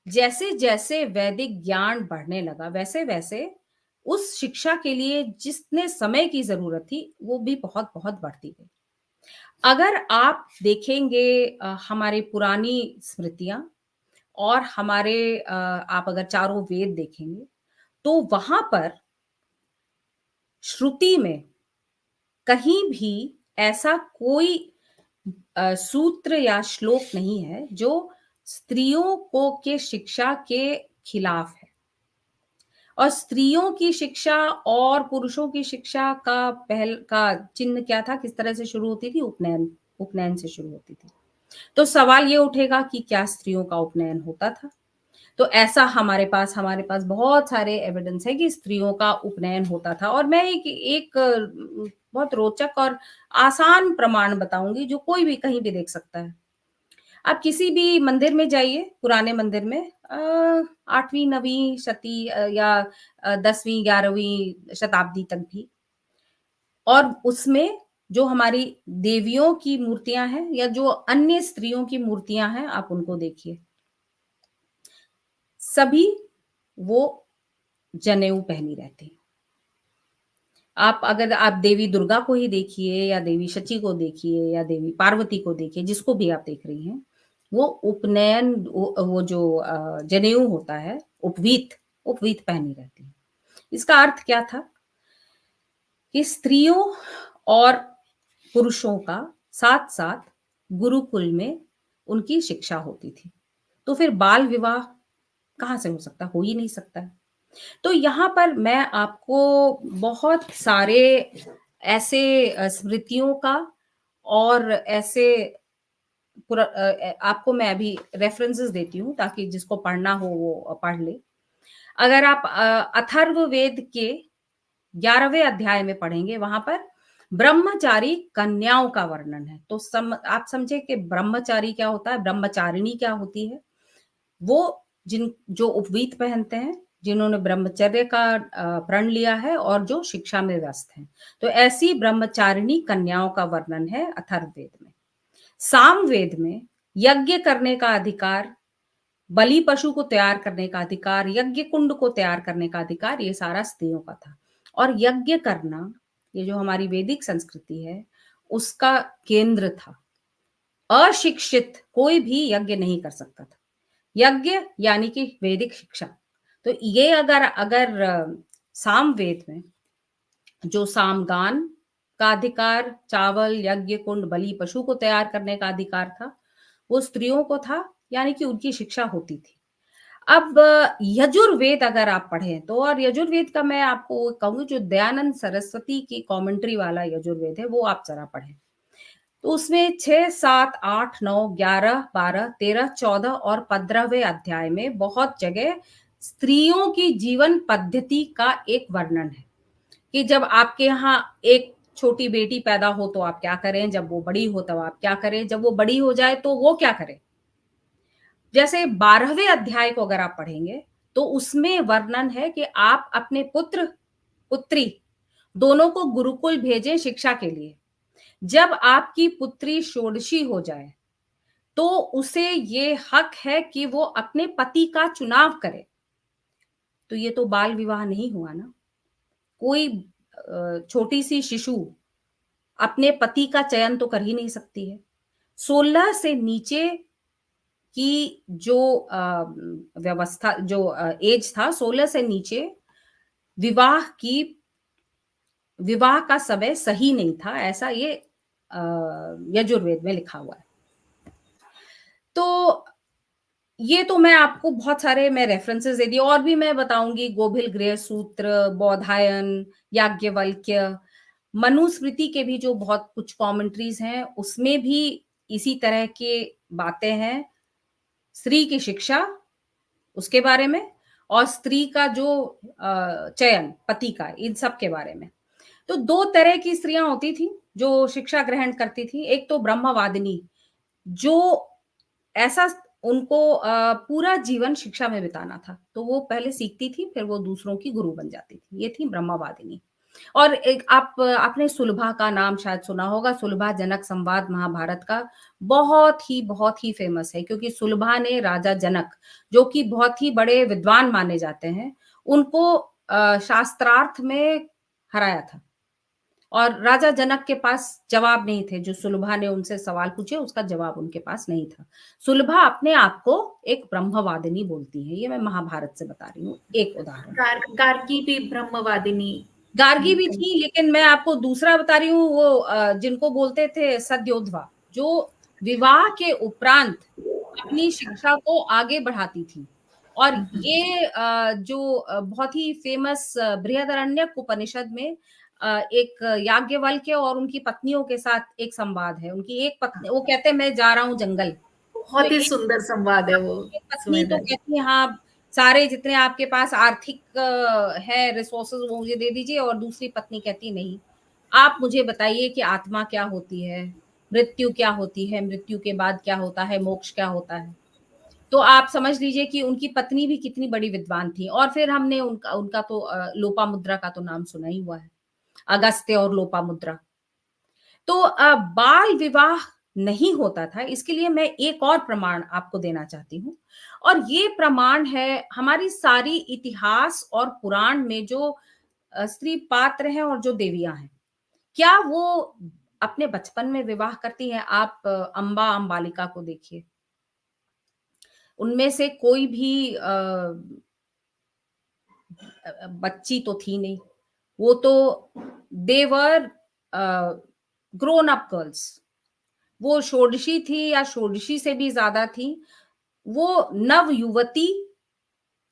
जैसे-जैसे वैदिक ज्ञान बढ़ने लगा, वैसे-वैसे उस शिक्षा के लिए जितने समय की ज़रूरत थी, वो भी बहुत-बहुत बढ़ती गई। अगर आप देखेंगे हमारी पुरानी स्मृतियाँ और हमारे आप अगर चारों वेद देखेंगे, तो वहाँ पर श्रुति में कहीं भी ऐसा कोई सूत्र या श्लोक नहीं है, जो स्त्रियों को के शिक्षा के खिलाफ है। और स्त्रियों की शिक्षा और पुरुषों की शिक्षा का पहल का चिन्ह क्या था? किस तरह से शुरू होती थी? उपनयन, उपनयन से शुरू होती थी। तो सवाल ये उठेगा कि क्या स्त्रियों का उपनयन होता था? तो ऐसा हमारे पास बहुत सारे एविडेंस है कि स्त्रियों का उपनयन होता था। और मैं एक बहुत रोचक और आसान प्रमाण बताऊँगी जो कोई भी कहीं भी देख सकता है। आप किसी भी मंदिर में जाइए, पुराने मंदिर में 8वीं 9वीं या 10वीं 11वीं शताब्दी तक भी, और उसमें जो हमारी देवियों की मूर्तियाँ हैं या जो अन्य स्त्रियों की मूर्तियाँ हैं, आप उनको देखिए। सभी वो जनेऊ पहनी रहती हैं। अगर आप देवी दुर्गा को ही देखिए या देवी शची को देखिए या देवी पार्वती को देखिए, जिसको भी आप देख रही हैं, वो उपनयन वो जो जनेऊ होता है, उपवीत पहनी रहती हैं। इसका अर्थ क्या था कि स्त्रियों और पुरुषों का साथ-साथ गुरुकुल में उनकी शिक्षा होती थी। तो फिर बाल विवाह कहाँ से हो सकता है? हो ही नहीं सकता है। तो यहाँ पर मैं आपको बहुत सारे ऐसे स्मृतियों का और ऐसे आपको मैं अभी रेफरेंसेस देती हूँ ताकि जिसको पढ़ना हो वो पढ़ ले। अगर आप अथर्ववेद के 11वें अध्याय में पढ़ेंगे, वहां पर ब्रह्मचारी कन्याओं का वर्णन है। तो आप समझे कि ब्रह्मचारी क्या होता है, ब्रह्मचारिणी क्या होती है। वो जो उपवीत पहनते हैं, जिन्होंने ब्रह्मचर्य का प्रण लिया है और जो शिक्षा में व्यस्त हैं। तो ऐसी ब्रह्मचारिणी कन्याओं का वर्णन है अथर्ववेद में। सामवेद में यज्ञ करने का अधिकार, बलि पशु को तैयार करने का अधिकार, यज्ञ कुंड को तैयार करने का अधिकार, ये सारा स्त्रियों का था। और यज्ञ करना, ये जो हमारी वैदिक संस्कृति है, उसका केंद्र था। अशिक्षित कोई भी यज्ञ नहीं कर सकता था। यज्ञ यानी कि वैदिक शिक्षा। तो ये अगर सामवेद में जो सामगान का अधिकार, चावल, यज्ञ कुंड, बलि पशु को तैयार करने का अधिकार था, वो स्त्रियों को था, यानी कि उनकी शिक्षा होती थी। अब यजुर्वेद अगर आप पढ़ें तो, और यजुर्वेद का मैं आपको कहूँगी जो दयानंद सरस्वती की कमेंट्री वाला यजुर्वेद है, वो आप ज़रा पढ़ें। तो उसमें 6, 7, 8, 9, 11, 12, 13, 14 और 15वें अध्याय में बहुत जगह स्त्रियों की जीवन पद्धति का एक वर्णन है कि जब आपके यहाँ एक छोटी बेटी पैदा हो तो आप क्या करें, जब वो बड़ी हो तब आप क्या करें, जब वो बड़ी हो जाए तो वो क्या करें। जैसे 12वें अध्याय को अगर आप पढ़ेंगे तो उसमें वर्णन है कि आप अपने पुत्र पुत्री दोनों को गुरुकुल भेजें शिक्षा के लिए। जब आपकी पुत्री षोडशी हो जाए तो उसे ये हक है कि वो अपने पति का चुनाव करे। तो ये तो बाल विवाह नहीं हुआ ना। कोई छोटी सी शिशु अपने पति का चयन तो कर ही नहीं सकती है। 16 से नीचे की जो व्यवस्था जो एज था, 16 से नीचे विवाह की विवाह का समय सही नहीं था, ऐसा ये यजुर्वेद में लिखा हुआ है। तो ये तो मैं आपको बहुत सारे मैं रेफरेंसेस दे दिए, और भी मैं बताऊंगी। गोभिल गृह सूत्र, बौधायन, याज्ञवल्क्य, मनुस्मृति के भी जो बहुत कुछ कमेंट्रीज हैं, उसमें भी इसी तरह के बातें हैं। स्त्री की शिक्षा, उसके बारे में, और स्त्री का जो चयन पति का, इन सब के बारे में। तो दो तरह की स्त्रियां होती थी जो शिक्षा ग्रहण करती थी। एक तो ब्रह्मवादिनी, जो ऐसा उनको पूरा जीवन शिक्षा में बिताना था, तो वो पहले सीखती थी, फिर वो दूसरों की गुरु बन जाती थी। ये थी ब्रह्मवादिनी। और एक आपने सुलभा का नाम शायद सुना होगा। सुलभा जनक संवाद महाभारत का बहुत ही फेमस है, क्योंकि सुलभा ने राजा जनक, जो कि बहुत ही बड़े विद्वान माने जाते हैं, उनको शास्त्रार्थ में हराया था। और राजा जनक के पास जवाब नहीं थे। जो सुलभा ने उनसे सवाल पूछे, उसका जवाब उनके पास नहीं था। सुलभा अपने आप को एक ब्रह्मवादिनी बोलती है। ये मैं महाभारत से बता रही हूँ, एक उदाहरण। गार्गी भी ब्रह्मवादिनी गार्गी भी थी, लेकिन मैं आपको दूसरा बता रही हूँ, वो जिनको बोलते थे सद्योधवा, जो विवाह के उपरांत अपनी शिक्षा को आगे बढ़ाती थी। और ये जो बहुत ही फेमस बृहदारण्यक उपनिषद में एक याज्ञवल्क्य और उनकी पत्नियों के साथ एक संवाद है। उनकी एक पत्नी, वो कहते हैं मैं जा रहा हूँ जंगल। तो बहुत ही सुंदर संवाद है वो। एक पत्नी तो सुमेधा जी। कहती है हाँ, सारे जितने आपके पास आर्थिक है रिसोर्सेज वो मुझे दे दीजिए, और दूसरी पत्नी कहती नहीं, आप मुझे बताइए कि आत्मा क्या होती है, मृत्यु क्या होती है, मृत्यु के बाद क्या होता है, मोक्ष क्या होता है। तो आप समझ लीजिए कि उनकी पत्नी भी कितनी बड़ी विद्वान थी। और फिर हमने उनका उनका तो लोपामुद्रा का तो नाम सुना ही हुआ है, अगस्त्य और लोपामुद्रा। तो बाल विवाह नहीं होता था, इसके लिए मैं एक और प्रमाण आपको देना चाहती हूँ, और ये प्रमाण है हमारी सारी इतिहास और पुराण में जो स्त्री पात्र हैं और जो देवियाँ हैं, क्या वो अपने बचपन में विवाह करती हैं? आप अम्बा, अम्बालिका को देखिए, उनमें से कोई भी बच्ची तो थी नहीं, वो तो दे वर ग्रोन अप गर्ल्स। वो षोडशी थी या षोडशी से भी ज़्यादा थी। वो नव युवती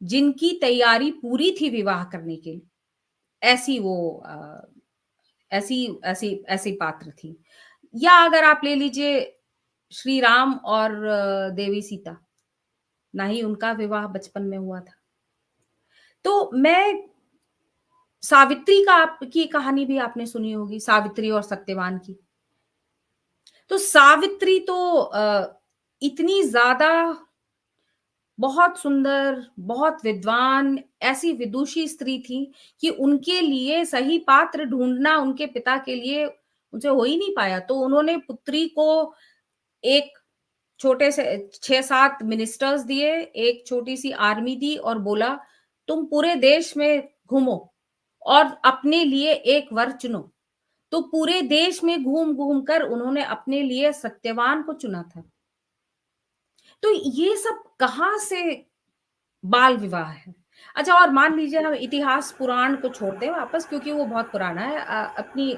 जिनकी तैयारी पूरी थी विवाह करने के लिए, ऐसी वो ऐसी ऐसी ऐसी पात्र थी। या अगर आप ले लीजिए श्री राम और देवी सीता, ना ही उनका विवाह बचपन में हुआ था। तो मैं सावित्री का की कहानी भी आपने सुनी होगी, सावित्री और सत्यवान की। तो सावित्री तो इतनी ज़्यादा बहुत सुंदर, बहुत विद्वान, ऐसी विदुषी स्त्री थी कि उनके लिए सही पात्र ढूँढना उनके पिता के लिए उनसे हो ही नहीं पाया। तो उन्होंने पुत्री को एक छोटे से 6-7 मिनिस्टर्स दिए, एक छोटी-सी आर्मी दी और बोला, "तुम पूरे देश में घूमो और अपने लिए एक वर चुनो।" तो पूरे देश में घूम-घूम कर उन्होंने अपने लिए सत्यवान को चुना था। तो ये सब कहाँ से बाल विवाह है? अच्छा, और मान लीजिए हम इतिहास पुराण को छोड़ते हैं वापस, क्योंकि वो बहुत पुराना है। अपनी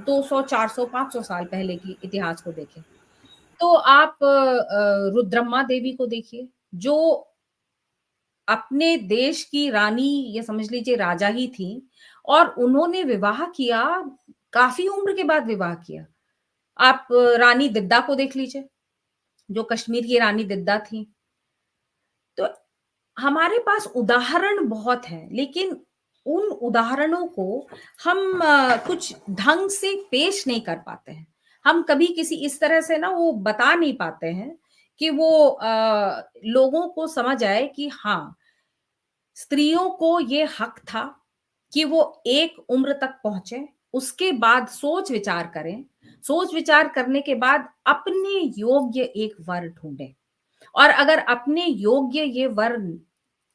200, 400, 500 साल पहले की इतिहास को देखें। तो आप रुद्रम्मा देवी को देखिए, जो अपने देश की रानी, ये समझ लीजिए राजा ही थी, और उन्होंने विवाह किया, काफ़ी उम्र के बाद विवाह किया। आप रानी दिद्दा को देख लीजिए, जो कश्मीर की रानी दिद्दा थी। तो हमारे पास उदाहरण बहुत हैं, लेकिन उन उदाहरणों को हम कुछ ढंग से पेश नहीं कर पाते हैं। हम कभी किसी इस तरह से ना वो बता नहीं पाते हैं कि वो लोगों को समझ आए कि हाँ, स्त्रियों को ये हक था कि वो एक उम्र तक पहुँचे, उसके बाद सोच-विचार करें। सोच-विचार करने के बाद अपने योग्य एक वर ढूँढें, और अगर अपने योग्य ये वर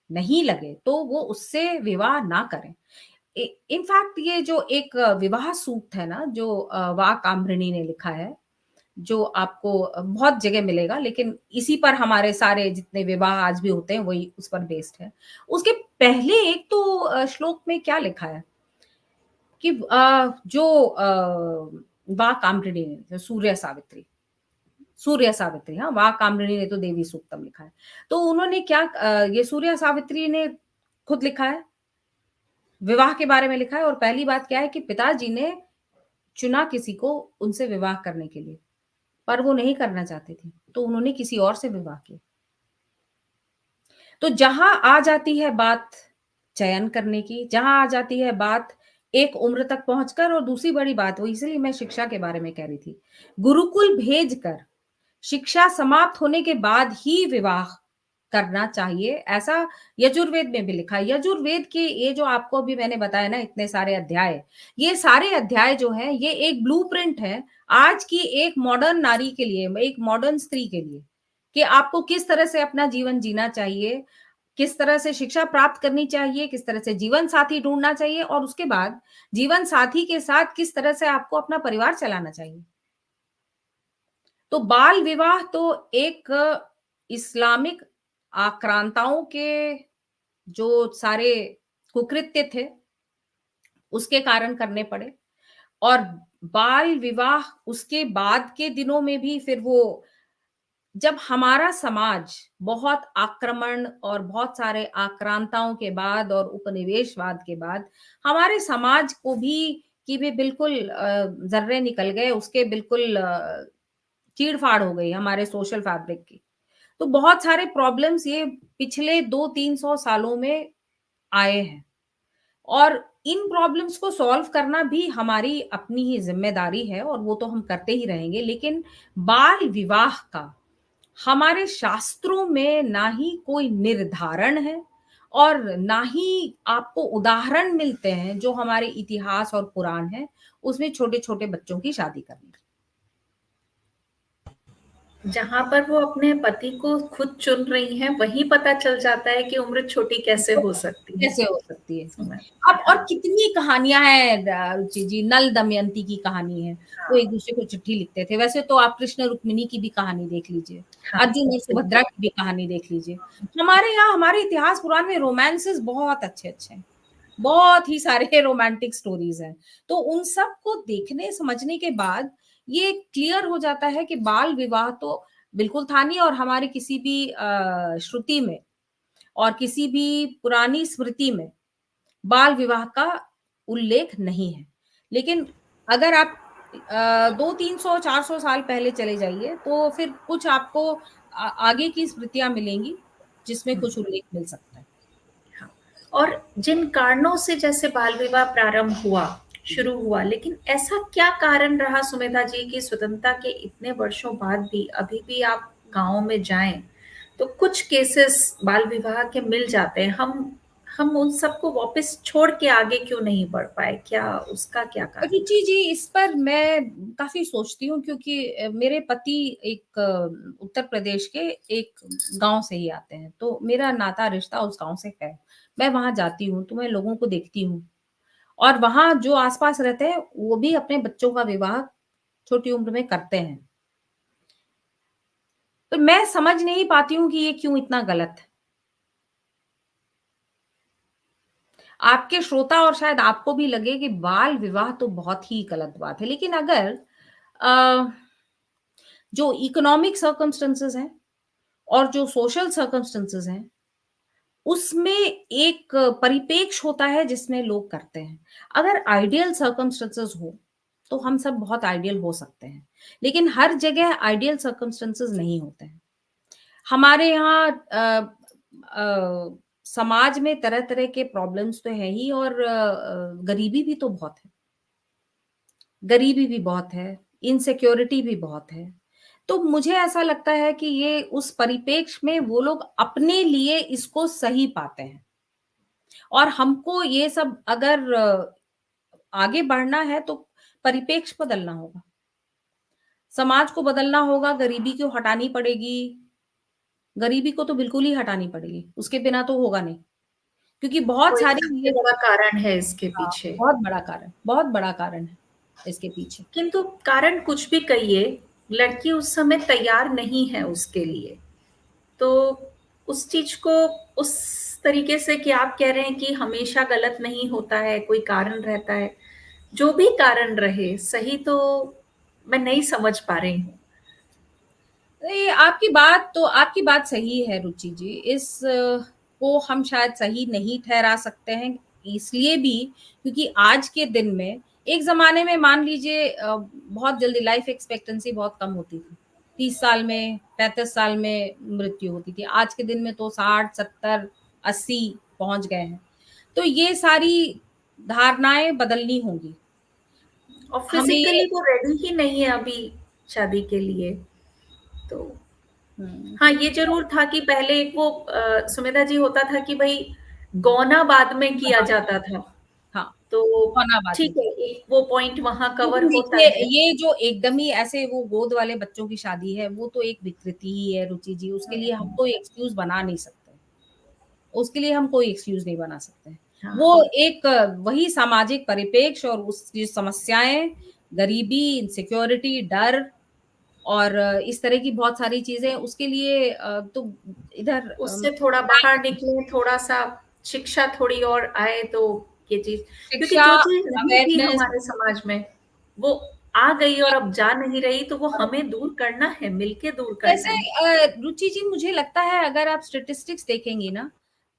नहीं लगे, तो वो उससे विवाह ना करें। इनफैक्ट ये जो एक विवाह सूक्त है ना, जो वाकाम्भृणी ने लिखा है, जो आपको बहुत जगह मिलेगा, लेकिन इसी पर हमारे सारे जितने विवाह आज भी होते हैं, वही उस पर बेस्ड है। उसके पहले एक तो श्लोक में क्या लिखा है कि जो वाकाम्भृणी ने, जो सूर्य सावित्री, हाँ, वाकाम्भृणी ने तो देवी सूक्तम लिखा है। तो उन्होंने क्या ये सूर्य सावित्री ने खुद लिखा है, विवाह के बारे में लिखा है, और पहली बात क्या है कि पिताजी ने चुना किसी को उनसे विवाह करने के लिए, पर वो नहीं करना चाहती थी, तो उन्होंने किसी और से विवाह किया। तो जहाँ आ जाती है बात चयन करने की, जहाँ आ जाती है बात एक उम्र तक पहुँचकर, और दूसरी बड़ी बात वो इसलिए मैं शिक्षा के बारे में कह रही थी। गुरुकुल भेजकर शिक्षा समाप्त होने के बाद ही विवाह करना चाहिए, ऐसा यजुर्वेद में भी लिखा है। यजुर्वेद के ये जो आपको अभी मैंने बताया ना इतने सारे अध्याय, ये सारे अध्याय जो हैं ये एक ब्लूप्रिंट है आज की एक मॉडर्न नारी के लिए, एक मॉडर्न स्त्री के लिए, कि आपको किस तरह से अपना जीवन जीना चाहिए, किस तरह से शिक्षा प्राप्त करनी चाहिए, किस तरह से जीवन साथी ढूँढना चाहिए, और उसके बाद जीवन साथी के साथ किस तरह से आपको अपना परिवार चलाना चाहिए। तो बाल विवाह तो एक इस्लामिक आक्रांताओं के जो सारे कुकृत्य थे, उसके कारण करने पड़े, और बाल विवाह उसके बाद के दिनों में भी फिर वो, जब हमारा समाज बहुत आक्रमण और बहुत सारे आक्रांताओं के बाद और उपनिवेशवाद के बाद हमारे समाज को भी की भी बिल्कुल ज़र्रे निकल गए, उसके बिल्कुल चीड़-फाड़ हो गई हमारे सोशल फैब्रिक की। तो बहुत सारे प्रॉब्लम्स ये पिछले 200-300 सालों में आए हैं और इन प्रॉब्लम्स को सॉल्व करना भी हमारी अपनी ही ज़िम्मेदारी है और वो तो हम करते ही रहेंगे। लेकिन बाल विवाह का हमारे शास्त्रों में ना ही कोई निर्धारण है और ना ही आपको उदाहरण मिलते हैं जो हमारे इतिहास और पुराण है, उसमें छोटे-छोटे बच्चों की शादी करने की। जहाँ पर वो अपने पति को खुद चुन रही हैं, वहीं पता चल जाता है कि उम्र छोटी कैसे तो हो सकती है। कैसे हो सकती है? समझ अब और हाँ, कितनी कहानियाँ हैं रुचि जी, नल दमयंती की कहानी है। वो हाँ, एक-दूसरे को चिट्ठी लिखते थे। वैसे तो आप कृष्ण रुक्मिणी की भी कहानी देख लीजिए। हाँ, अर्जुन और सुभद्रा बिल्कुल। की भी कहानी देख लीजिए। हमारे यहाँ हमारे इतिहास पुराण में रोमांसेस बहुत अच्छे-अच्छे हैं। बहुत ही सारे रोमांटिक स्टोरीज़ हैं। तो उन सब को देखने समझने के बाद ये क्लियर हो जाता है कि बाल विवाह तो बिल्कुल था नहीं और हमारी किसी भी श्रुति में और किसी भी पुरानी स्मृति में बाल विवाह का उल्लेख नहीं है। लेकिन अगर आप 200-300 400 साल पहले चले जाइए, तो फिर कुछ आपको आगे की स्मृतियाँ मिलेंगी, जिसमें हुँ, कुछ उल्लेख मिल सकता है। हाँ। और जिन कारणों से जैसे बाल विवाह प्रारंभ हुआ, जी। शुरू हुआ, लेकिन ऐसा क्या कारण रहा सुमेधा जी कि स्वतंत्रता के इतने वर्षों बाद भी अभी भी आप गाँव में जाएँ, तो कुछ केसेस बाल विवाह के मिल जाते हैं। हम उन सबको वापस छोड़ के आगे क्यों नहीं बढ़ पाए? क्या उसका क्या कारण रुचि था? जी, इस पर मैं काफ़ी सोचती हूँ क्योंकि मेरे पति एक उत्तर प्रदेश के एक गाँव से ही आते हैं, तो मेरा नाता रिश्ता उस गाँव से है। मैं वहाँ जाती हूँ, तो मैं लोगों को देखती हूँ और वहाँ जो आस-पास रहते हैं, वो भी अपने बच्चों का विवाह छोटी उम्र में करते हैं। तो मैं समझ नहीं पाती हूँ कि ये क्यों इतना गलत है। आपके श्रोता और शायद आपको भी लगे कि बाल विवाह तो बहुत ही गलत बात है। लेकिन अगर अ, जो इकोनॉमिक सर्कमस्टेंसेस हैं और जो सोशल सर्कमस्टेंसेस हैं, उसमें एक परिपेक्ष होता है जिसमें लोग करते हैं। अगर आइडियल सर्कमस्टेंसेस हो, तो हम सब बहुत आइडियल हो सकते हैं। लेकिन हर जगह आइडियल सर्कमस्टेंसेस नहीं होते हैं। हमारे यहाँ समाज में तरह-तरह के प्रॉब्लम्स तो हैं ही और गरीबी भी तो बहुत है। गरीबी भी बहुत है, इनसिक्योरिटी भी बहुत है। तो मुझे ऐसा लगता है कि ये उस परिपेक्ष में वो लोग अपने लिए इसको सही पाते हैं और हमको ये सब अगर आगे बढ़ना है तो परिपेक्ष बदलना होगा। समाज को बदलना होगा, गरीबी को हटानी पड़ेगी। गरीबी को तो बिल्कुल ही हटानी पड़ेगी, उसके बिना तो होगा नहीं। क्योंकि बहुत कोई सारी सबसे ये बड़ा कारण है इसके हाँ, पीछे। बहुत बड़ा कारण है इसके पीछे। किंतु कारण कुछ भी कहिए, लड़की उस समय तैयार नहीं है उसके लिए। तो उस चीज़ को उस तरीके से कि आप कह रहे हैं कि हमेशा गलत नहीं होता है, कोई कारण रहता है। जो भी कारण रहे, सही तो मैं नहीं समझ पा रही हूँ। ये आपकी बात सही है रुचि जी। इस को हम शायद सही नहीं ठहरा सकते हैं, इसलिए भी क्योंकि आज के दिन में एक ज़माने में मान लीजिए बहुत जल्दी लाइफ़ एक्सपेक्टेंसी बहुत कम होती थी। 30 साल में, 35 साल में मृत्यु होती थी। आज के दिन में तो 60, 70, 80 पहुँच गए हैं। तो ये सारी धारणाएँ बदलनी होंगी। और हमें फिज़िकली वो रेडी ही नहीं है अभी शादी के लिए। तो हुँ, हाँ, ये ज़रूर था कि पहले एक वो सुमेधा जी होता था कि भई गौना बाद में किया जाता था। हाँ, तो होना बाद में ठीक है, किया। एक वो पॉइंट वहाँ कवर लेकिन होता देखिए, है। ये जो एकदम ही ऐसे वो गोद वाले बच्चों की शादी है, वो तो एक विकृति ही है रुचि जी, उसके लिए हम कोई एक्सक्यूज़ बना नहीं सकते। उसके लिए हम कोई एक्सक्यूज़ नहीं बना सकते। हाँ, वो एक वही सामाजिक परिप्रेक्ष्य और उसकी समस्याएँ, गरीबी, इनसिक्योरिटी, डर और इस तरह की बहुत सारी चीज़ें उसके लिए तो इधर उससे थोड़ा बाहर निकलें, थोड़ा-सा शिक्षा थोड़ी और आए तो ये चीज़ क्योंकि शिक्षा, जो चीज़ नहीं थी अवेयरनेस हमारे समाज में, वो आ गई और अब जा नहीं रही, तो वो हमें दूर करना है, मिलके दूर करना वैसे है। रुचि जी मुझे लगता है अगर आप स्टैटिस्टिक्स देखेंगी ना,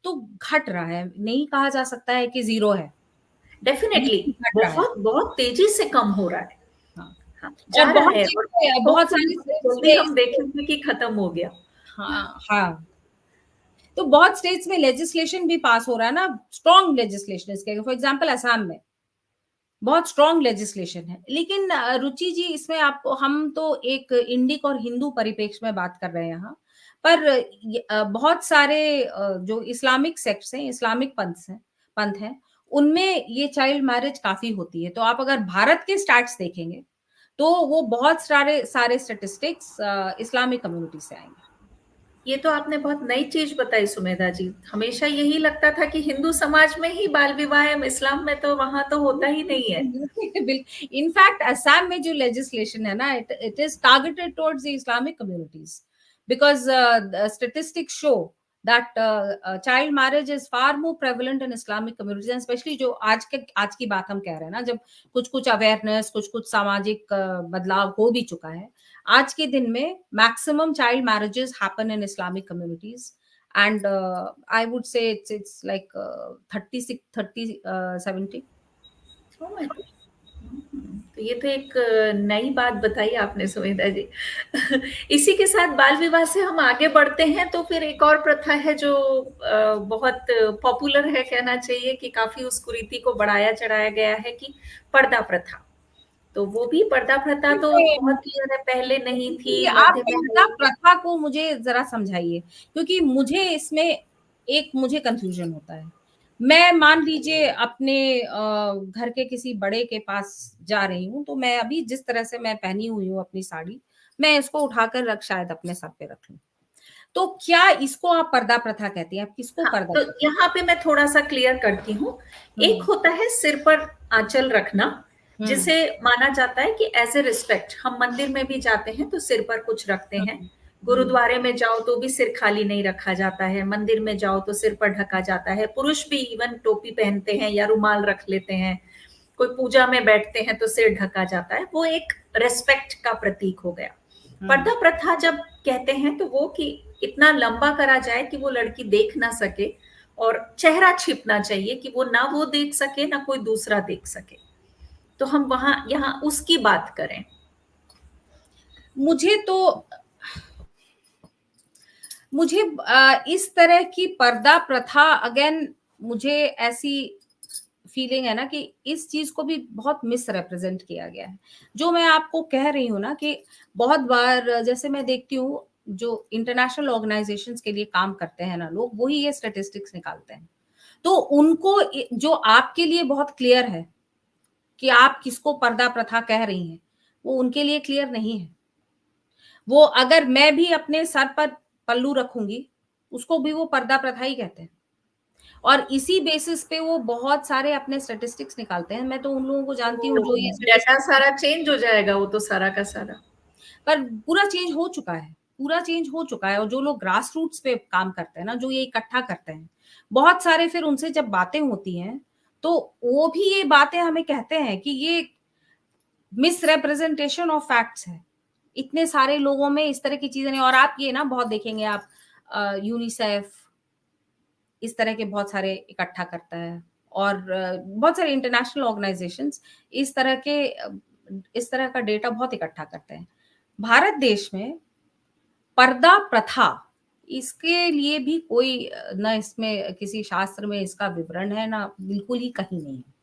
तो घट रहा है, नहीं कहा जा सकता है कि ज़ीरो है, डेफ़िनेटली बिल्कुल घट रहा है। बहुत, बहुत तेज़ी से कम हो रहा है। हाँ, हाँ, और जा रहा बहुत है और जगह बहुत होपफुली सारी बहुत जल्दी स्टडीज़ हम देखेंगे कि खत्म हो गया। हाँ, हाँ। तो बहुत स्टेट्स में लेजिस्लेशन भी पास हो रहा है ना, स्ट्रॉन्ग लेजिस्लेशन इसके, फॉर एग्जांपल असम में बहुत स्ट्रॉन्ग लेजिस्लेशन है। लेकिन रुचि जी, इसमें आपको, हम तो एक इंडिक और हिंदू परिप्रेक्ष्य में बात कर रहे हैं यहाँ। पर बहुत सारे जो इस्लामिक सेक्ट्स हैं, इस्लामिक पंथ हैं, उनमें ये चाइल्ड मैरिज काफ़ी होती है। तो आप अगर भारत के स्टैट्स देखेंगे, तो वो बहुत सारे सारे स्टैटिस्टिक्स इस्लामिक कम्युनिटी से आएँगे। ये तो आपने बहुत नई चीज बताई सुमेधा जी। हमेशा यही लगता था कि हिंदू समाज में ही बाल विवाह है, इस्लाम में तो वहां तो होता ही नहीं है। इनफैक्ट असम में जो लेजिस्लेशन है ना, it is targeted towards the Islamic communities, because statistics show that child marriage is far more prevalent in Islamic communities, and specially जो आज की बात हम कह रहे हैं ना, जब कुछ कुछ अवेयरनेस, कुछ कुछ सामाजिक बदलाव हो भी चुका है, आज के दिन में maximum child marriages happen in Islamic communities, and I would say it's like 36 30 70. Oh my God! तो ये तो एक नई बात बताई आपने सुमेधा जी। इसी के साथ बाल विवाह से हम आगे बढ़ते हैं, तो फिर एक और प्रथा है जो बहुत पॉपुलर है कहना चाहिए, कि काफी उस कुरीति को बढ़ाया चढ़ाया गया है, कि पर्दा प्रथा। तो वो भी पर्दा प्रथा तो बहुत क्लियर है, पहले नहीं थी, देखिए, आप मध्य में पर्दा आई। प्रथा को मुझे जरा समझाइए, क्योंकि मुझे इसमें एक मुझे कंफ्यूजन होता है। मैं मान लीजिए अपने घर के किसी बड़े के पास जा रही हूँ, तो मैं अभी जिस तरह से मैं पहनी हुई हूँ अपनी साड़ी, मैं इसको उठाकर रख शायद अपने सर पे रख लूँ। तो क्या इसको आप पर्दा प्रथा कहती हैं? आप किसको हाँ, पर्दा तो कहती यहाँ पे मैं थोड़ा-सा क्लियर करती हूँ। हैं? एक होता है सिर पर आँचल रखना, हुँ, जिसे माना जाता है कि एज़ अ रिस्पेक्ट हम मंदिर में भी जाते हैं तो सिर पर कुछ रखते हैं। हुँ, हुँ, गुरुद्वारे में जाओ तो भी सिर खाली नहीं रखा जाता है, मंदिर में जाओ तो सिर पर ढका जाता है। पुरुष भी इवन टोपी पहनते हैं या रुमाल रख लेते हैं। कोई पूजा में बैठते हैं तो सिर ढका जाता है। वो एक रिस्पेक्ट का प्रतीक हो गया। हुँ। पर्दा प्रथा जब कहते हैं तो वो कि इतना लंबा करा जाए कि वो लड़की देख ना सके, और चेहरा छिपना चाहिए कि वो ना वो देख सके ना कोई दूसरा देख सके। तो हम वहां यहाँ उसकी बात करें। मुझे तो मुझे इस तरह की पर्दा प्रथा, अगेन मुझे ऐसी फीलिंग है ना कि इस चीज को भी बहुत मिस रिप्रेजेंट किया गया है। जो मैं आपको कह रही हूँ ना कि बहुत बार जैसे मैं देखती हूँ, जो इंटरनेशनल ऑर्गेनाइजेशंस के लिए काम करते हैं ना लोग, वही ये स्टैटिस्टिक्स निकालते हैं। तो उनको जो आपके लिए बहुत क्लियर है कि आप किसको पर्दा प्रथा कह रही हैं, वो उनके लिए क्लियर नहीं है। वो अगर मैं भी अपने सर पर पल्लू रखूंगी, उसको भी वो पर्दा प्रथा ही कहते हैं। और इसी बेसिस पे वो बहुत सारे अपने स्टैटिस्टिक्स निकालते हैं। मैं तो उन लोगों को जानती हूँ तो जो ये डाटा स्टैटिस्टिक्स, सारा चेंज हो जाएगा, वो तो सारा का सारा। पर पूरा चेंज हो चुका है, पूरा चेंज हो चुका है। और जो लोग ग्रास रूट्स पे काम करते हैं ना, जो ये इकट्ठा करते हैं, बहुत सारे फिर उनसे जब बातें होती हैं, तो वो भी ये बातें हमें कहते हैं कि ये मिसरिप्रेजेंटेशन ऑफ फैक्ट्स है। इतने सारे लोगों में इस तरह की चीजें नहीं। और आप ये ना बहुत देखेंगे आप, यूनिसेफ इस तरह के बहुत सारे इकट्ठा करता है, और बहुत सारे इंटरनेशनल ऑर्गेनाइजेशंस इस तरह के इस तरह का डेटा बहुत इकट्ठा करते हैं। भारत देश में पर्दा प्रथा, इसके लिए भी कोई ना इसमें किसी शास्त्र में इसका विवरण है, ना बिल्कुल ही कहीं नहीं है।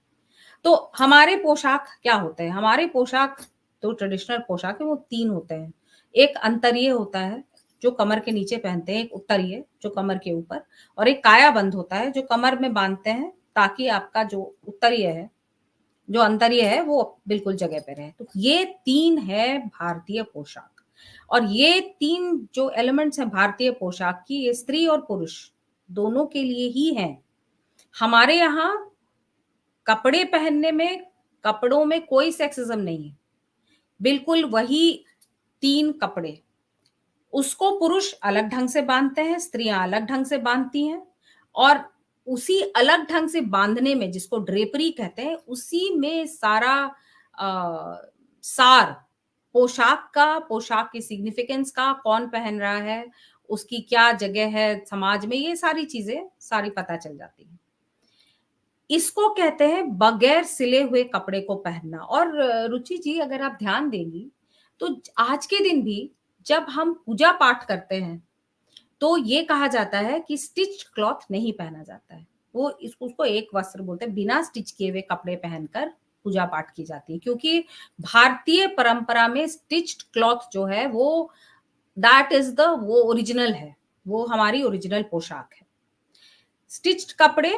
तो हमारे पोशाक क्या होते हैं? हमारे पोशाक, तो ट्रेडिशनल पोशाक है वो 3 होते हैं। एक अंतरिय होता है, जो कमर के नीचे पहनते हैं, एक उत्तरीय जो कमर के ऊपर, और एक कायाबंद होता है जो कमर में बाँधते हैं, ताकि आपका जो उत्तरीय है, जो अंतरिय है वो बिल्कुल जगह पे रहे। तो ये 3 है भारतीय पोशाक। और ये 3 जो एलिमेंट्स हैं भारतीय पोशाक की, ये स्त्री और पुरुष दोनों के लिए ही हैं। हमारे यहाँ कपड़े पहनने में, कपड़ों में कोई सेक्सिज़्म नहीं है। बिल्कुल वही 3 कपड़े। उसको पुरुष अलग ढंग से बाँधते हैं, स्त्रियाँ अलग ढंग से बाँधती हैं, और उसी अलग ढंग से बाँधने में, जिसको ड्रेपरी कहते हैं, उसी में सारा सार पोशाक का, पोशाक की सिग्निफिकेंस का, कौन पहन रहा है, उसकी क्या जगह है समाज में, ये सारी चीज़ें सारी पता चल जाती हैं। इसको कहते हैं बगैर सिले हुए कपड़े को पहनना। और रुचि जी, अगर आप ध्यान देंगी, तो आज के दिन भी जब हम पूजा पाठ करते हैं, तो ये कहा जाता है कि स्टिच्ड क्लॉथ नहीं पहना जाता है। वो उसको एक वस्त्र बोलते हैं, बिना स्टिच किए हुए कपड़े पहनकर पूजा पाठ की जाती है, क्योंकि भारतीय परंपरा में स्टिच्ड क्लॉथ जो है वो दैट इज द वो ओरिजिनल है, वो हमारी ओरिजिनल पोशाक है। स्टिच्ड कपड़े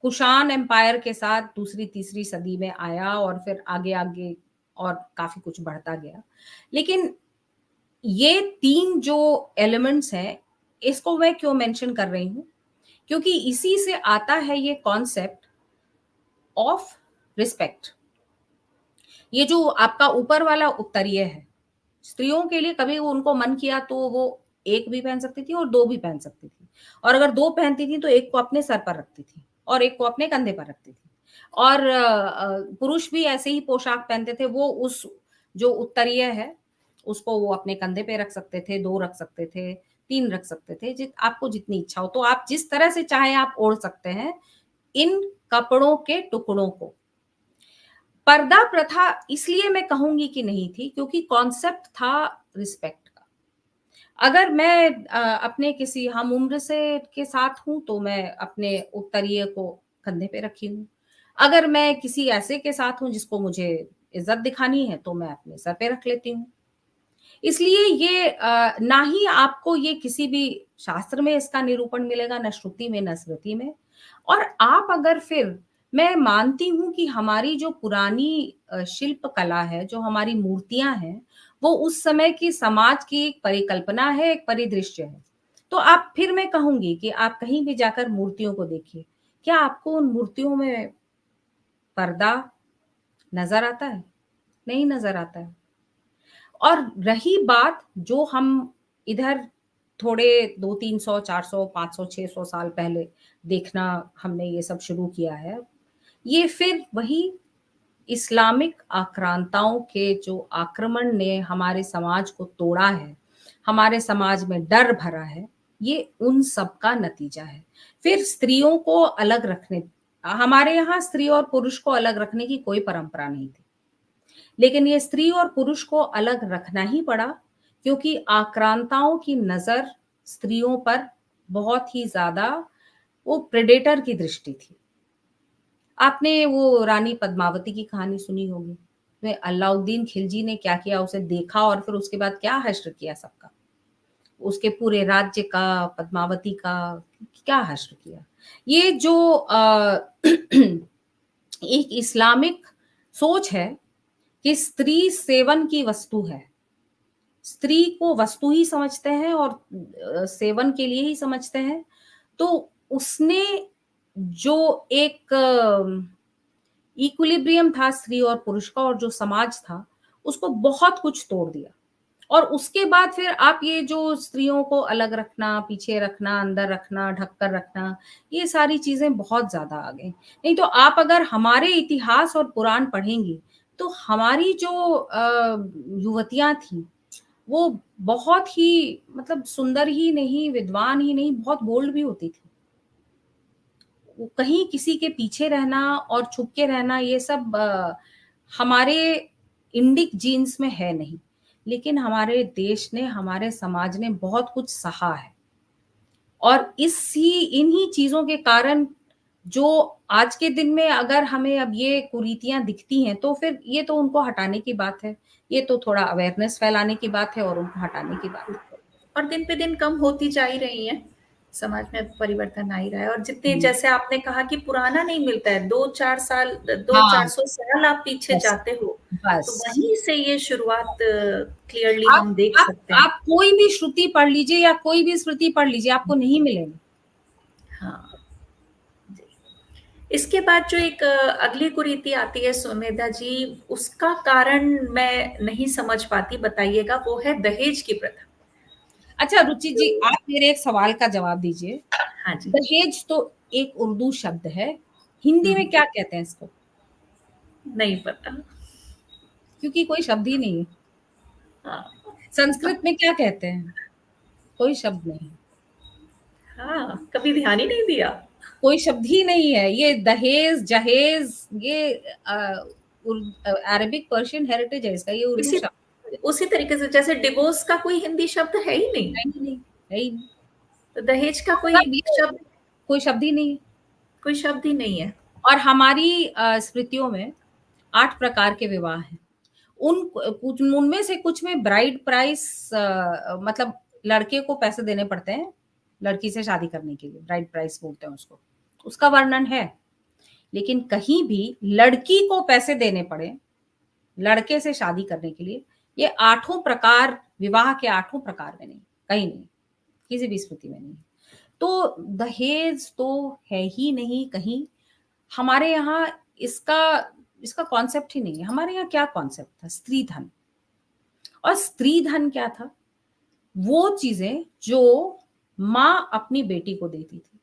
कुषाण एम्पायर के साथ दूसरी तीसरी सदी में आया और फिर आगे आगे और काफी कुछ बढ़ता गया। लेकिन ये तीन जो एलिमेंट्स हैं, इसको मैं क्यों मेंशन कर रही हूँ, क्योंकि इसी से आता है ये कॉन्सेप्ट ऑफ रिस्पेक्ट। ये जो आपका ऊपर वाला उत्तरीय है, स्त्रियों के लिए कभी उनको मन किया तो वो एक भी पहन सकती थी और दो भी पहन सकती थी, और अगर दो पहनती थी तो एक को अपने सर पर रखती थी और एक को अपने कंधे पर रखती थी। और पुरुष भी ऐसे ही पोशाक पहनते थे, वो उस जो उत्तरीय है उसको वो अपने कंधे पे रख सकते थे, दो रख सकते थे, तीन रख सकते थे, आपको जितनी इच्छा हो तो आप जिस तरह से चाहे आप ओढ़ सकते हैं इन कपड़ों के टुकड़ों को। पर्दा प्रथा इसलिए मैं कहूंगी कि नहीं थी क्योंकि कॉन्सेप्ट था रिस्पेक्ट का। अगर मैं अपने किसी हम उम्र से के साथ हूं तो मैं अपने उत्तरीय को कंधे पे रखी हूँ। अगर मैं किसी ऐसे के साथ हूं जिसको मुझे इज्जत दिखानी है तो मैं अपने सर पे रख लेती हूँ। इसलिए ये ना ही आपको ये किसी भी शास्त्र में इसका निरूपण मिलेगा, न श्रुति में न स्मृति में। और आप अगर फिर मैं मानती हूँ कि हमारी जो पुरानी शिल्प कला है, जो हमारी मूर्तियां हैं, वो उस समय की समाज की एक परिकल्पना है, एक परिदृश्य है। तो आप फिर मैं कहूंगी कि आप कहीं भी जाकर मूर्तियों को देखिए, क्या आपको उन मूर्तियों में पर्दा नजर आता है? नहीं नजर आता है। और रही बात जो हम इधर थोड़े 200, 300, 400, 500, 600 साल पहले देखना हमने ये सब शुरू किया है, ये फिर वही इस्लामिक आक्रांताओं के जो आक्रमण ने हमारे समाज को तोड़ा है, हमारे समाज में डर भरा है, ये उन सब का नतीजा है। फिर स्त्रियों को अलग रखने, हमारे यहाँ स्त्री और पुरुष को अलग रखने की कोई परंपरा नहीं थी, लेकिन ये स्त्री और पुरुष को अलग रखना ही पड़ा क्योंकि आक्रांताओं की नजर स्त्रियों पर बहुत ही ज्यादा वो प्रेडेटर की दृष्टि थी। आपने वो रानी पद्मावती की कहानी सुनी होगी, उसमें अलाउद्दीन खिलजी ने क्या किया, उसे देखा और फिर उसके बाद क्या हश्र किया सबका, उसके पूरे राज्य का, पद्मावती का क्या हश्र किया। ये जो एक इस्लामिक सोच है कि स्त्री सेवन की वस्तु है, स्त्री को वस्तु ही समझते हैं और सेवन के लिए ही समझते हैं, तो उसने जो एक इक्विलिब्रियम था स्त्री और पुरुष का और जो समाज था उसको बहुत कुछ तोड़ दिया। और उसके बाद फिर आप ये जो स्त्रियों को अलग रखना, पीछे रखना, अंदर रखना, ढककर रखना, ये सारी चीजें बहुत ज्यादा आ गई। नहीं तो आप अगर हमारे इतिहास और पुराण पढ़ेंगी तो हमारी जो युवतियां थी वो बहुत ही मतलब सुंदर ही नहीं, विद्वान ही नहीं, बहुत बोल्ड भी होती थी। वो कहीं किसी के पीछे रहना और छुप के रहना ये सब हमारे इंडिक जीन्स में है नहीं। लेकिन हमारे देश ने, हमारे समाज ने बहुत कुछ सहा है और इन्हीं चीजों के कारण जो आज के दिन में अगर हमें अब ये कुरीतियां दिखती हैं तो फिर ये तो उनको हटाने की बात है, ये तो थोड़ा अवेयरनेस फैलाने की बात है और उनको हटाने की बात है। और दिन पे दिन कम होती जा ही रही हैं, समाज में परिवर्तन आ ही रहा है। और जितने, हम्म, जैसे आपने कहा कि पुराना नहीं मिलता है, 2-4 साल, हाँ 200-400 साल आप पीछे बस जाते हो, तो बस वहीं से ये शुरुआत क्लियरली आप हम देख आप सकते हैं। आप कोई भी श्रुति पढ़ लीजिए या कोई भी स्मृति पढ़ लीजिए, आपको नहीं मिलेंगे। हाँ जी। इसके बाद जो एक अगली कुरीति आती है सुमेधा जी, उसका कारण मैं नहीं समझ पाती, बताइएगा, वो है दहेज की प्रथा। अच्छा रुचि तो जी, आप मेरे एक सवाल का जवाब दीजिए। हाँ जी। दहेज तो एक उर्दू शब्द है, हिंदी में हम्म, क्या कहते हैं इसको? नहीं पता। क्योंकि कोई शब्द ही नहीं है। हाँ। संस्कृत में क्या कहते हैं? कोई शब्द नहीं, हाँ, कभी ध्यान ही नहीं दिया। कोई शब्द ही नहीं है। ये दहेज, जहेज, ये अरबिक पर्शियन हेरिटेज है इसका, ये उर्दू इसी शब्द उसी तरीके से जैसे डिवोर्स का कोई हिंदी शब्द है ही नहीं। है ही नहीं, है ही नहीं। तो दहेज का मतलब कोई शब्द ही नहीं है। कोई शब्द ही नहीं है। और हमारी स्मृतियों में 8 प्रकार के विवाह हैं। कुछ उनमें से कुछ में ब्राइड प्राइस मतलब लड़के को पैसे देने पड़ते हैं, लड़की से शादी करने के लिए, ब्राइड प्राइस बोलते हैं उसको। उसका वर्णन है। लेकिन कहीं भी लड़की को पैसे देने पड़े, लड़के से शादी करने के लिए, ये 8 प्रकार विवाह के 8 प्रकार में नहीं, कहीं नहीं, किसी भी स्मृति में नहीं। तो दहेज तो है ही नहीं कहीं। हमारे यहाँ इसका इसका कॉन्सेप्ट ही नहीं है। हमारे यहाँ क्या कॉन्सेप्ट था? स्त्री धन। और स्त्री धन क्या था? वो चीजें जो माँ अपनी बेटी को देती थी,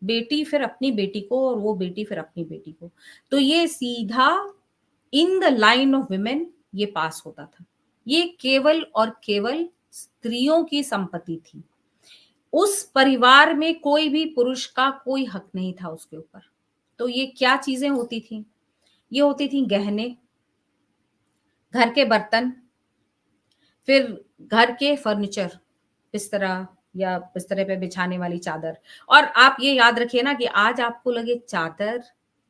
बेटी फिर अपनी बेटी को, और वो बेटी फिर अपनी बेटी को। तो ये सीधा in the line of women ये पास होता था। ये केवल और केवल स्त्रियों की संपत्ति थी। उस परिवार में कोई भी पुरुष का कोई हक नहीं था उसके ऊपर। तो ये क्या चीजें होती थी? ये होती थी गहने, घर के बर्तन, फिर घर के फर्नीचर, बिस्तरा या बिस्तरे पे बिछाने वाली चादर। और आप ये याद रखिए ना कि आज आपको लगे चादर,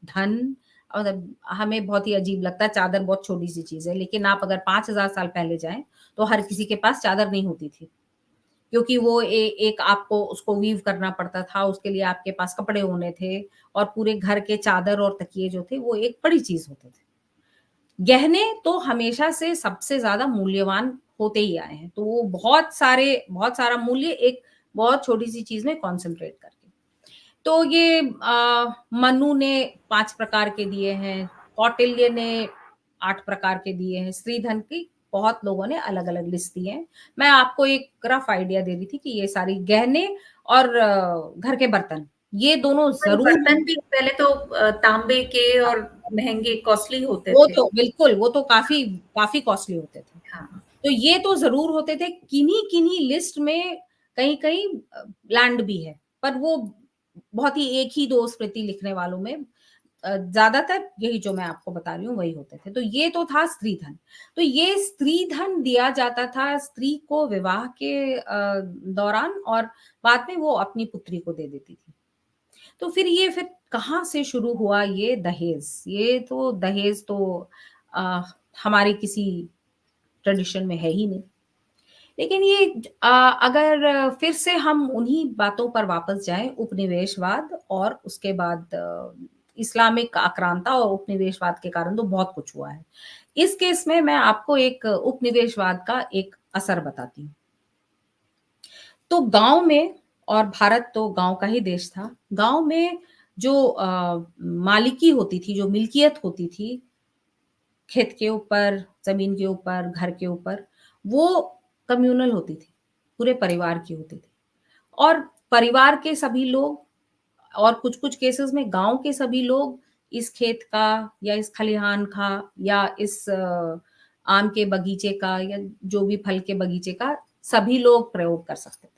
धन, और हमें बहुत ही अजीब लगता है, चादर बहुत छोटी-सी चीज़ है, लेकिन आप अगर 5000 साल पहले जाएँ, तो हर किसी के पास चादर नहीं होती थी। क्योंकि वो एक आपको उसको वीव करना पड़ता था, उसके लिए आपके पास कपड़े होने थे, और पूरे घर के चादर और तकिए जो थे, वो एक बड़ी चीज़ होते थे। गहने तो हमेशा से सबसे ज़्यादा मूल्यवान होते ही आए हैं। तो वो बहुत सारा मूल्य एक बहुत छोटी-सी चीज़ में कॉन्सन्ट्रेट करके। तो ये मनु ने 5 प्रकार के दिए हैं, कौटिल्य ने 8 प्रकार के दिए हैं, स्त्रीधन की बहुत लोगों ने अलग-अलग लिस्ट दी है। मैं आपको एक रफ आइडिया दे रही थी कि ये सारी गहने और घर के बर्तन, ये दोनों वही ज़रूर। बर्तन भी पहले तो तांबे के और महँगे कॉस्टली होते वो थे। तो बिल्कुल, वो तो काफ़ी काफ़ी कॉस्टली होते थे। हाँ, तो ये तो ज़रूर होते थे, किन्हीं-किन्हीं लिस्ट में कहीं-कहीं लैंड भी है, पर वो बहुत ही 1 ही 2 स्मृति लिखने वालों में ज़्यादातर यही जो मैं आपको बता रही हूँ वही होते थे। तो ये तो था स्त्री धन। तो ये स्त्री धन दिया जाता था स्त्री को विवाह के दौरान, और बाद में वो अपनी पुत्री को दे देती थी। तो फिर कहाँ से शुरू हुआ ये दहेज? ये तो दहेज तो अ, हमारे किसी ट्रेडिशन में है ही नहीं। लेकिन ये अगर फिर से हम उन्हीं बातों पर वापस जाएँ, उपनिवेशवाद और उसके बाद इस्लामिक आक्रांता और उपनिवेशवाद के कारण तो बहुत कुछ हुआ है। इस केस में मैं आपको एक उपनिवेशवाद का एक असर बताती हूँ। तो गाँव में, और भारत तो गाँव का ही देश था, गाँव में जो मालिकी होती थी, जो मिल्कियत होती थी, खेत के ऊपर, ज़मीन के ऊपर, घर के ऊपर, वो कम्युनल होती थी, पूरे परिवार की होती थी। और परिवार के सभी लोग, और कुछ-कुछ केसेज़ में गाँव के सभी लोग इस खेत का या इस खलिहान का या इस आम के बगीचे का या जो भी फल के बगीचे का सभी लोग प्रयोग कर सकते थे।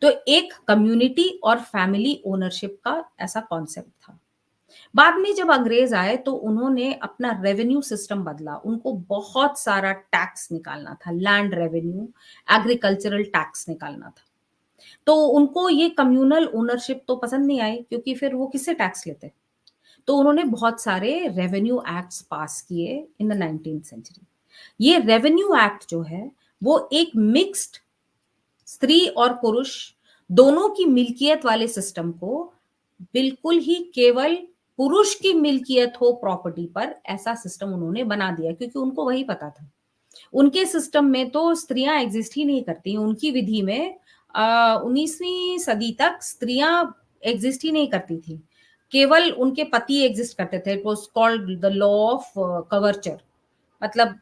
तो एक कम्युनिटी और फैमिली ओनरशिप का ऐसा कॉन्सेप्ट था। बाद में जब अंग्रेज आए तो उन्होंने अपना रेवेन्यू सिस्टम बदला। उनको बहुत सारा टैक्स निकालना था, लैंड रेवेन्यू, एग्रीकल्चरल टैक्स निकालना था। तो उनको ये कम्युनल ओनरशिप तो पसंद नहीं आई, क्योंकि फिर वो किससे टैक्स लेते? तो उन्होंने बहुत सारे रेवेन्यू एक्ट्स पास किए इन द 19th सेंचुरी। ये रेवेन्यू एक्ट जो है, वो एक मिक्स्ड स्त्री और पुरुष दोनों की मिल्कियत वाले सिस्टम को बिल्कुल ही केवल पुरुष की मिल्कियत हो प्रॉपर्टी पर, ऐसा सिस्टम उन्होंने बना दिया, क्योंकि उनको वही पता था। उनके सिस्टम में तो स्त्रियां एग्जिस्ट ही नहीं करती। उनकी विधि में 19वीं सदी तक स्त्रियां एग्जिस्ट ही नहीं करती थी। केवल उनके पति एग्जिस्ट करते थे। It was called the law of coverture. मतलब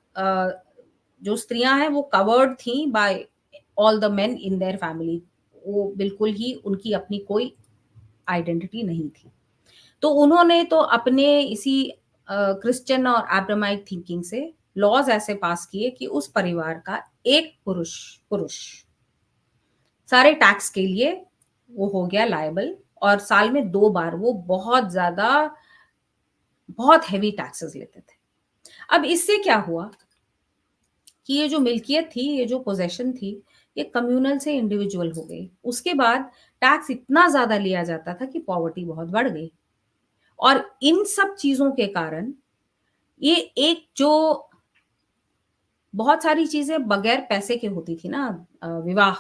जो स्त्रियां हैं वो कवर्ड थी by all the men in their family. वो बिल्कुल ही उनकी अपनी कोई आइडेंटिटी नहीं थी। तो उन्होंने तो अपने इसी क्रिश्चियन और अब्रामाइक थिंकिंग से लॉज ऐसे पास किए कि उस परिवार का एक पुरुष पुरुष सारे टैक्स के लिए वो हो गया लायबल, और साल में 2 बार वो बहुत हेवी टैक्सेस लेते थे। अब इससे क्या हुआ? कि ये जो मिल्कियत थी, ये जो पोज़ेशन थी, ये कम्युनल से इंडिविजुअल हो गई। उसके बाद टैक्स इतना ज़्यादा लिया जाता था कि पॉवर्टी बहुत बढ़ गई। और इन सब चीज़ों के कारण ये एक जो बहुत सारी चीज़ें बगैर पैसे के होती थी ना, विवाह,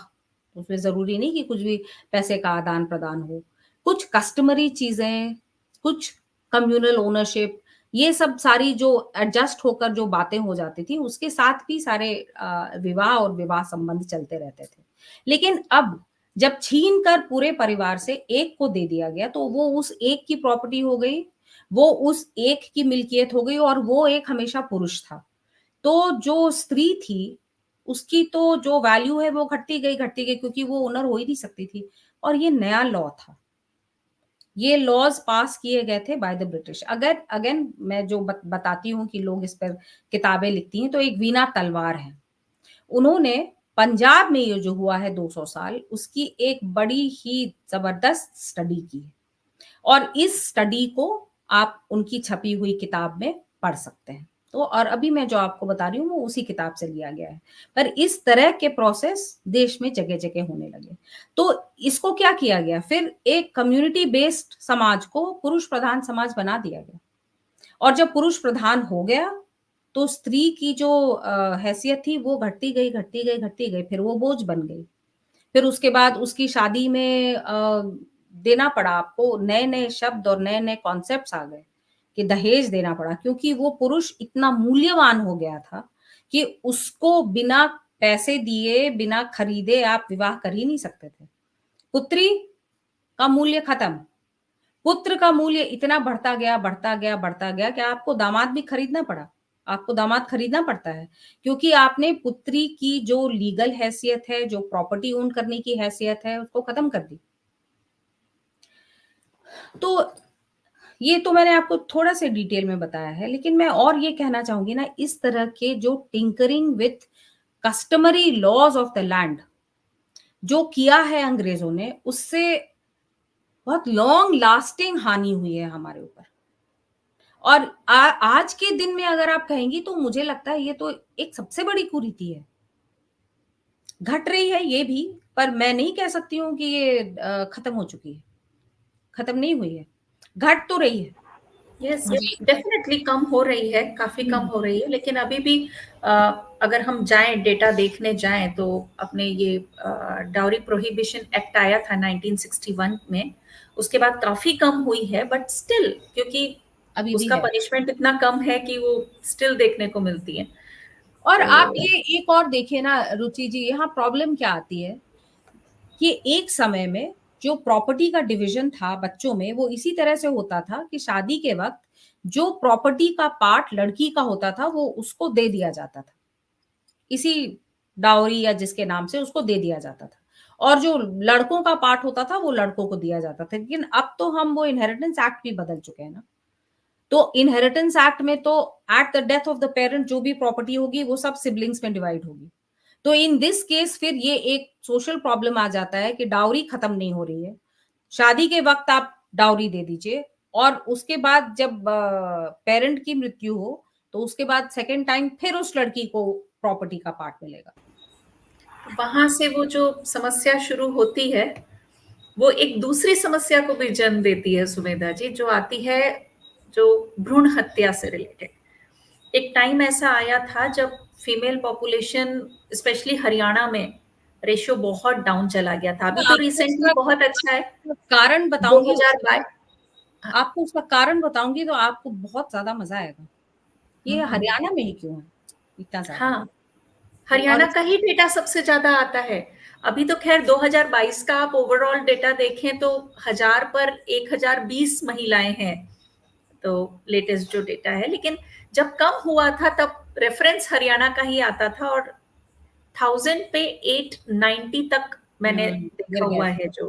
उसमें ज़रूरी नहीं कि कुछ भी पैसे का आदान-प्रदान हो। कुछ कस्टमरी चीज़ें, कुछ कम्युनल ओनरशिप, ये सब सारी जो एडजस्ट होकर जो बातें हो जाती थी, उसके साथ भी सारे विवाह और विवाह संबंध चलते रहते थे। लेकिन अब जब छीन कर पूरे परिवार से एक को दे दिया गया, तो वो उस एक की प्रॉपर्टी हो गई, वो उस एक की मिल्कियत हो गई और वो एक हमेशा पुरुष था। तो जो स्त्री थी, उसकी तो जो वैल्यू है वो घटती गई क्योंकि वो ओनर हो ही नहीं सकती थी और ये नया लॉ था। ये लॉज़ पास किए गए थे बाय द ब्रिटिश। अगर अगेन मैं जो बताती हूँ कि लोग इस पर किताबें लिखती हैं, तो एक वीना तलवार हैं। उन्होंने पंजाब में ये जो हुआ है 200 साल, उसकी एक बड़ी ही ज़बरदस्त स्टडी की है। और इस स्टडी को आप उनकी छपी हुई किताब में पढ़ सकते हैं। तो और अभी मैं जो आपको बता रही हूँ वो उसी किताब से लिया गया है। पर इस तरह के प्रोसेस देश में जगह-जगह होने लगे। तो इसको क्या किया गया, फिर एक कम्युनिटी बेस्ड समाज को पुरुष प्रधान समाज बना दिया गया। और जब पुरुष प्रधान हो गया, तो स्त्री की जो हैसियत थी वो घटती गई, फिर वो बोझ बन गई। फिर उसके बाद उसकी शादी में देना पड़ा आपको नए-नए शब्द और नए-नए कॉन्सेप्ट्स आ गए कि दहेज देना पड़ा क्योंकि वो पुरुष इतना मूल्यवान हो गया था कि उसको बिना पैसे दिए, बिना खरीदे आप विवाह कर ही नहीं सकते थे। पुत्री का मूल्य खत्म, पुत्र का मूल्य इतना बढ़ता गया कि आपको दामाद भी खरीदना पड़ा। आपको दामाद खरीदना पड़ता है, क्योंकि आपने पुत्री की जो लीगल हैसियत है, जो प्रॉपर्टी ओन करने की हैसियत है, उसको खत्म कर दी। तो ये तो मैंने आपको थोड़ा-से डिटेल में बताया है, लेकिन मैं और ये कहना चाहूँगी ना, इस तरह के जो tinkering with customary laws of the land जो किया है अंग्रेज़ों ने, उससे बहुत लॉन्ग लास्टिंग हानि हुई है हमारे ऊपर। और आज के दिन में अगर आप कहेंगी तो मुझे लगता है ये तो एक सबसे बड़ी कुरीति है। घट रही है ये भी, पर मैं नहीं कह सकती हूँ कि ये खत्म हो चुकी है। खत्म नहीं हुई है, घट तो रही है। यस, जी। डेफिनेटली कम हो रही है, काफ़ी कम हुँ, हो रही है, लेकिन अभी भी अ, अगर हम जाएँ डेटा देखने जाएँ तो अपने ये डाउरी प्रोहिबिशन एक्ट आया था 1961 में, उसके बाद काफ़ी कम हुई है बट स्टिल क्योंकि अभी भी उसका है। पनिशमेंट इतना कम है कि वो स्टिल देखने को मिलती है। और आप तो ये एक और देखिए ना रुचि जी, यहाँ प्रॉब्लम क्या आती है कि एक समय में जो प्रॉपर्टी का डिवीज़न था बच्चों में, वो इसी तरह से होता था कि शादी के वक़्त जो प्रॉपर्टी का पार्ट लड़की का होता था, वो उसको दे दिया जाता था। इसी डाउरी या जिसके नाम से उसको दे दिया जाता था। और जो लड़कों का पार्ट होता था, वो लड़कों को दिया जाता था। लेकिन अब तो हम वो इनहेरिटेंस एक्ट भी बदल चुके हैं ना। तो इनहेरिटेंस एक्ट में तो at the death of the parent जो भी प्रॉपर्टी होगी, वो सब सिब्लिंग्स में डिवाइड होगी। तो इन दिस केस फिर ये एक सोशल प्रॉब्लम आ जाता है कि डाउरी खत्म नहीं हो रही है। शादी के वक़्त आप डाउरी दे दीजिए और उसके बाद जब पेरेंट की मृत्यु हो, तो उसके बाद सेकंड टाइम फिर उस लड़की को प्रॉपर्टी का पार्ट मिलेगा। वहाँ से वो जो समस्या शुरू होती है, वो एक दूसरी समस्या को भी जन्म देती है सुमेधा जी, जो आती है, जो भ्रूण हत्या से रिलेटेड। एक टाइम ऐसा आया था जब फीमेल पॉपुलेशन स्पेशली हरियाणा में रेशियो बहुत डाउन चला गया था। अभी मैं तो आपको रिसेंटली उसका बहुत अच्छा है, कारण बताऊँगी उसका 2022। हाँ, आपको उसका कारण बताऊँगी तो आपको बहुत ज़्यादा मज़ा आएगा। ये हरियाणा में ही क्यों है, इतना ज़्यादा? हाँ, और हरियाणा का ही डेटा सबसे ज़्यादा आता है। अभी तो ख़ैर 2022 का आप ओवरऑल डेटा देखें तो 1000 पर 1020 महिलाएँ हैं, तो लेटेस्ट जो डेटा है। लेकिन जब कम हुआ था तब रेफ़रेंस हरियाणा का ही आता था और 1000 पे 890 तक मैंने देखा गिर गए हुआ थे। है जो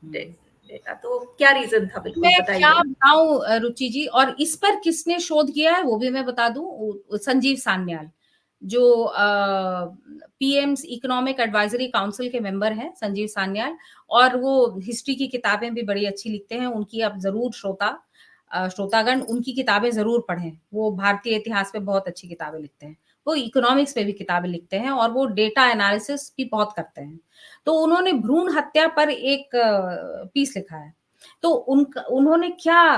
डे हुँ। डेटा। तो क्या रीज़न था? बिल्कुल मैं क्या बताइए। बताऊँ रुचि जी और इस पर किसने शोध किया है वो भी मैं बता दूँ संजीव सान्याल जो पीएम्स इकोनॉमिक एडवाइजरी काउंसिल के मेंबर हैं संजीव सान्याल और वो हिस्ट्री की किताबें भी बड़ी अच्छी लिखते हैं। उनकी आप ज़रूर श्रोतागण उनकी किताबें ज़रूर पढ़ें। वो भारतीय इतिहास पे बहुत अच्छी किताबें लिखते हैं। वो इकोनॉमिक्स पे भी किताबें लिखते हैं और वो डेटा एनालिसिस भी बहुत करते हैं। तो उन्होंने भ्रूण हत्या पर एक पीस लिखा है। तो उन्होंने क्या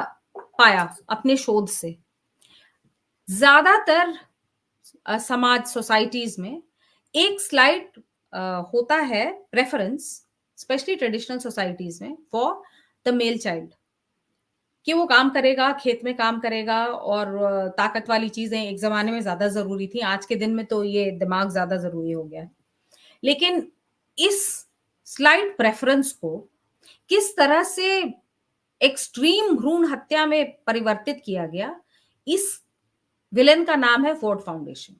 पाया अपने शोध से? ज्यादातर समाज सोसाइटीज में एक स्लाइड होता है प्रेफरेंस, स्पेशली ट्रेडिशनल सोसाइटीज में, फॉर द मेल चाइल्ड, कि वो काम करेगा, खेत में काम करेगा और ताकत वाली चीजें एक जमाने में ज्यादा जरूरी थी, आज के दिन में तो ये दिमाग ज्यादा जरूरी हो गया है। लेकिन इस स्लाइड प्रेफरेंस को किस तरह से एक्सट्रीम भ्रूण हत्या में परिवर्तित किया गया, इस विलेन का नाम है फोर्ड फाउंडेशन।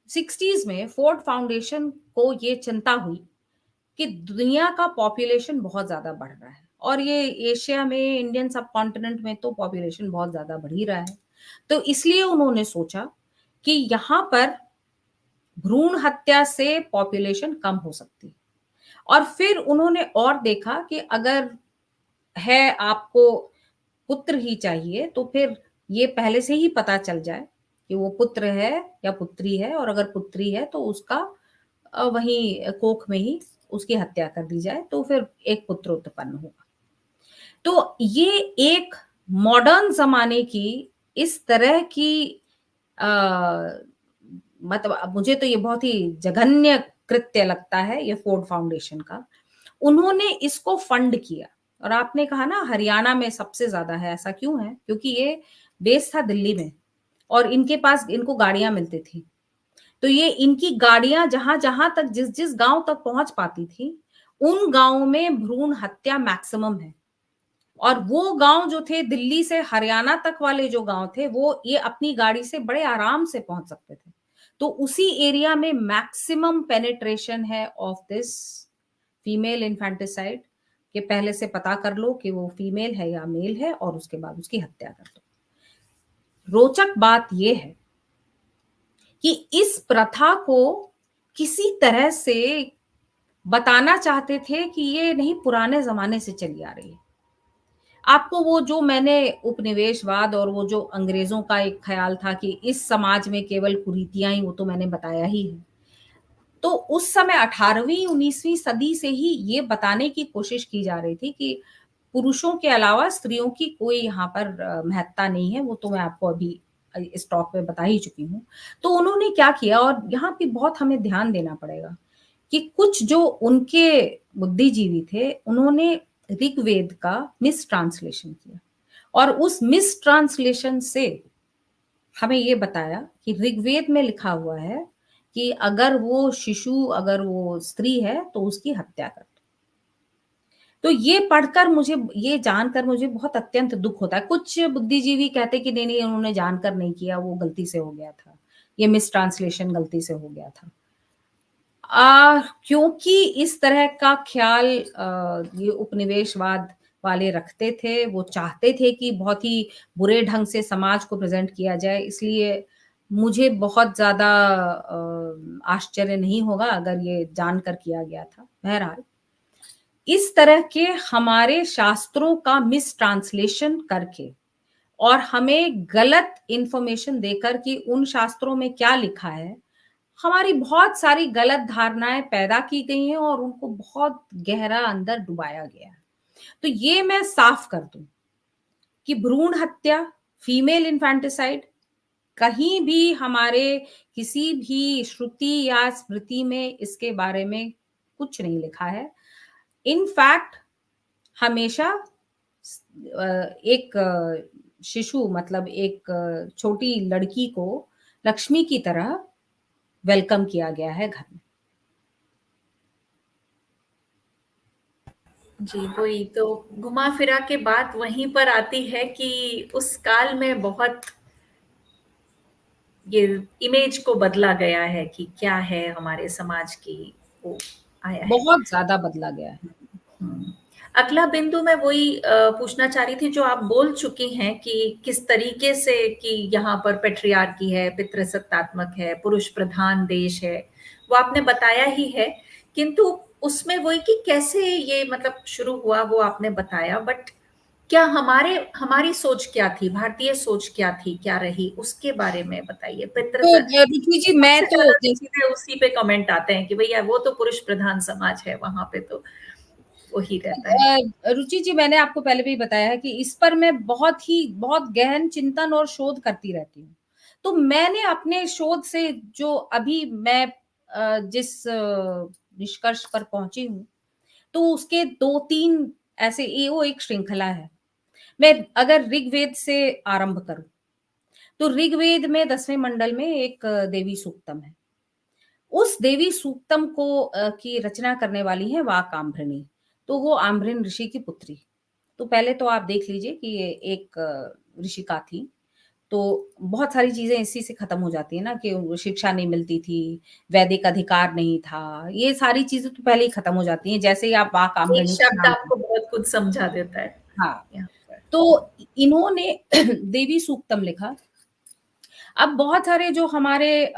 60s में फोर्ड फाउंडेशन को ये चिंता हुई कि दुनिया का पॉपुलेशन बहुत ज्यादा बढ़ रहा है और ये एशिया में, इंडियन सब कॉन्टिनेंट में तो पॉपुलेशन बहुत ज्यादा बढ़ ही रहा है। तो इसलिए उन्होंने सोचा कि यहाँ पर भ्रूण हत्या से पॉपुलेशन कम हो सकती है। और फिर उन्होंने और देखा कि अगर है आपको पुत्र ही चाहिए तो फिर ये पहले से ही पता चल जाए कि वो पुत्र है या पुत्री है, और अगर पुत्री है तो उसका वहीं कोख में ही उसकी हत्या कर दी जाए, तो फिर एक पुत्र उत्पन्न होगा। तो ये एक मॉडर्न जमाने की इस तरह की आ, मतलब अब मुझे तो ये बहुत ही जघन्य कृत्य लगता है ये फोर्ड फाउंडेशन का। उन्होंने इसको फंड किया। और आपने कहा ना हरियाणा में सबसे ज्यादा है, ऐसा क्यों है? क्योंकि ये बेस था दिल्ली में और इनके पास इनको गाड़ियां मिलती थी। तो ये इनकी गाड़ियां जहां जहां तक, जिस जिस गांव तक पहुंच पाती थी, उन गांवों में भ्रूण हत्या मैक्सिमम है। और वो गांव जो थे दिल्ली से हरियाणा तक वाले जो गांव थे, वो ये अपनी गाड़ी से बड़े आराम से पहुंच सकते थे। तो उसी एरिया में मैक्सिमम पेनिट्रेशन है ऑफ दिस फीमेल इन्फेंटिसाइड, कि पहले से पता कर लो कि वो फीमेल है या मेल है और उसके बाद उसकी हत्या कर दो। रोचक बात यह है कि इस प्रथा को किसी तरह से बताना चाहते थे कि ये नहीं पुराने जमाने से चली आ रही है। आपको वो जो मैंने उपनिवेशवाद और वो जो अंग्रेजों का एक ख्याल था कि इस समाज में केवल कुरीतियां ही, वो तो मैंने बताया ही है। तो उस समय 18वीं 19वीं सदी से ही ये बताने की कोशिश की जा रही थी कि पुरुषों के अलावा स्त्रियों की कोई यहाँ पर महत्ता नहीं है। वो तो मैं आपको अभी इस टॉक में बता ही चुकी हूँ। तो उन्होंने क्या किया, और यहाँ पे बहुत हमें ध्यान देना पड़ेगा कि कुछ जो उनके बुद्धिजीवी थे, उन्होंने ऋग्वेद का मिस ट्रांसलेशन किया और उस मिस ट्रांसलेशन से हमें ये बताया कि ऋग्वेद में लिखा हुआ है कि अगर वो शिशु, अगर वो स्त्री है तो उसकी हत्या कर दो। तो ये पढ़कर मुझे, ये जानकर मुझे बहुत अत्यंत दुख होता है। कुछ बुद्धिजीवी कहते कि नहीं नहीं, उन्होंने जानकर नहीं किया, वो गलती से हो गया था, ये मिस ट्रांसलेशन गलती से हो गया था। क्योंकि इस तरह का ख्याल ये उपनिवेशवाद वाले रखते थे, वो चाहते थे कि बहुत ही बुरे ढंग से समाज को प्रेजेंट किया जाए, इसलिए मुझे बहुत ज्यादा आश्चर्य नहीं होगा अगर ये जानकर किया गया था। बहरहाल, इस तरह के हमारे शास्त्रों का मिस ट्रांसलेशन करके और हमें गलत इंफॉर्मेशन देकर कि उन शास्त्रों में क्या लिखा है, हमारी बहुत सारी गलत धारणाएं पैदा की गई हैं और उनको बहुत गहरा अंदर डुबाया गया है। तो ये मैं साफ कर दूं कि भ्रूण हत्या, फीमेल इन्फेंटिसाइड, कहीं भी हमारे किसी भी श्रुति या स्मृति में इसके बारे में कुछ नहीं लिखा है। इनफैक्ट हमेशा एक शिशु, मतलब एक छोटी लड़की को लक्ष्मी की तरह वेलकम किया गया है घर में। जी, वही तो घुमा फिरा के बात वहीं पर आती है कि उस काल में बहुत ये इमेज को बदला गया है कि क्या है हमारे समाज की, वो आया है। बहुत ज्यादा बदला गया है। अगला बिंदु मैं वही पूछना चाह रही थी जो आप बोल चुकी हैं कि किस तरीके से कि यहाँ पर पेट्रियार्की है, पितृसत्तात्मक है, पुरुष प्रधान देश है, वो आपने बताया ही है। किंतु उसमें वही कि कैसे ये मतलब शुरू हुआ वो आपने बताया, बट क्या हमारी सोच क्या थी, भारतीय सोच क्या थी, क्या रही, उसके बारे में बताइए। तो पितृ रुचि जी मैं सबसे तो ज़्यादा तो सीधे उसी पे कमेंट आते हैं कि भैया वो तो पुरुष प्रधान समाज है, वहाँ पे तो वही रहता है। रुचि जी मैंने आपको पहले भी बताया है कि इस पर मैं बहुत गहन चिंतन और शोध करती रहती हूँ। तो मैंने अपने शोध से जो अभी मैं जिस निष्कर्ष पर पहुँची हूँ, तो उसके 2-3 ऐसे ये वो एक श्रृंखला है। मैं अगर ऋग्वेद से आरंभ करूँ, तो ऋग्वेद में 10वें मंडल में एक देवी सूक्तम है। उस देवी सूक्तम को की रचना करने वाली है वाक्आम्भृणी। तो वो आम्भृण ऋषि की पुत्री। तो पहले तो आप देख लीजिए कि ये एक ऋषिका थी। तो बहुत सारी चीज़ें इसी से खत्म हो जाती है ना कि वो शिक्षा नहीं मिलती थी, वैदिक अधिकार नहीं था। ये सारी चीज़ें तो पहले ही खत्म हो जाती हैं, जैसे ही आप एक वाक्आम्भृणी का शब्द नाम आपको बहुत कुछ समझा देता है हाँ, यहाँ पर। तो इन्होंने देवी सूक्तम लिखा। अब बहुत सारे जो हमारे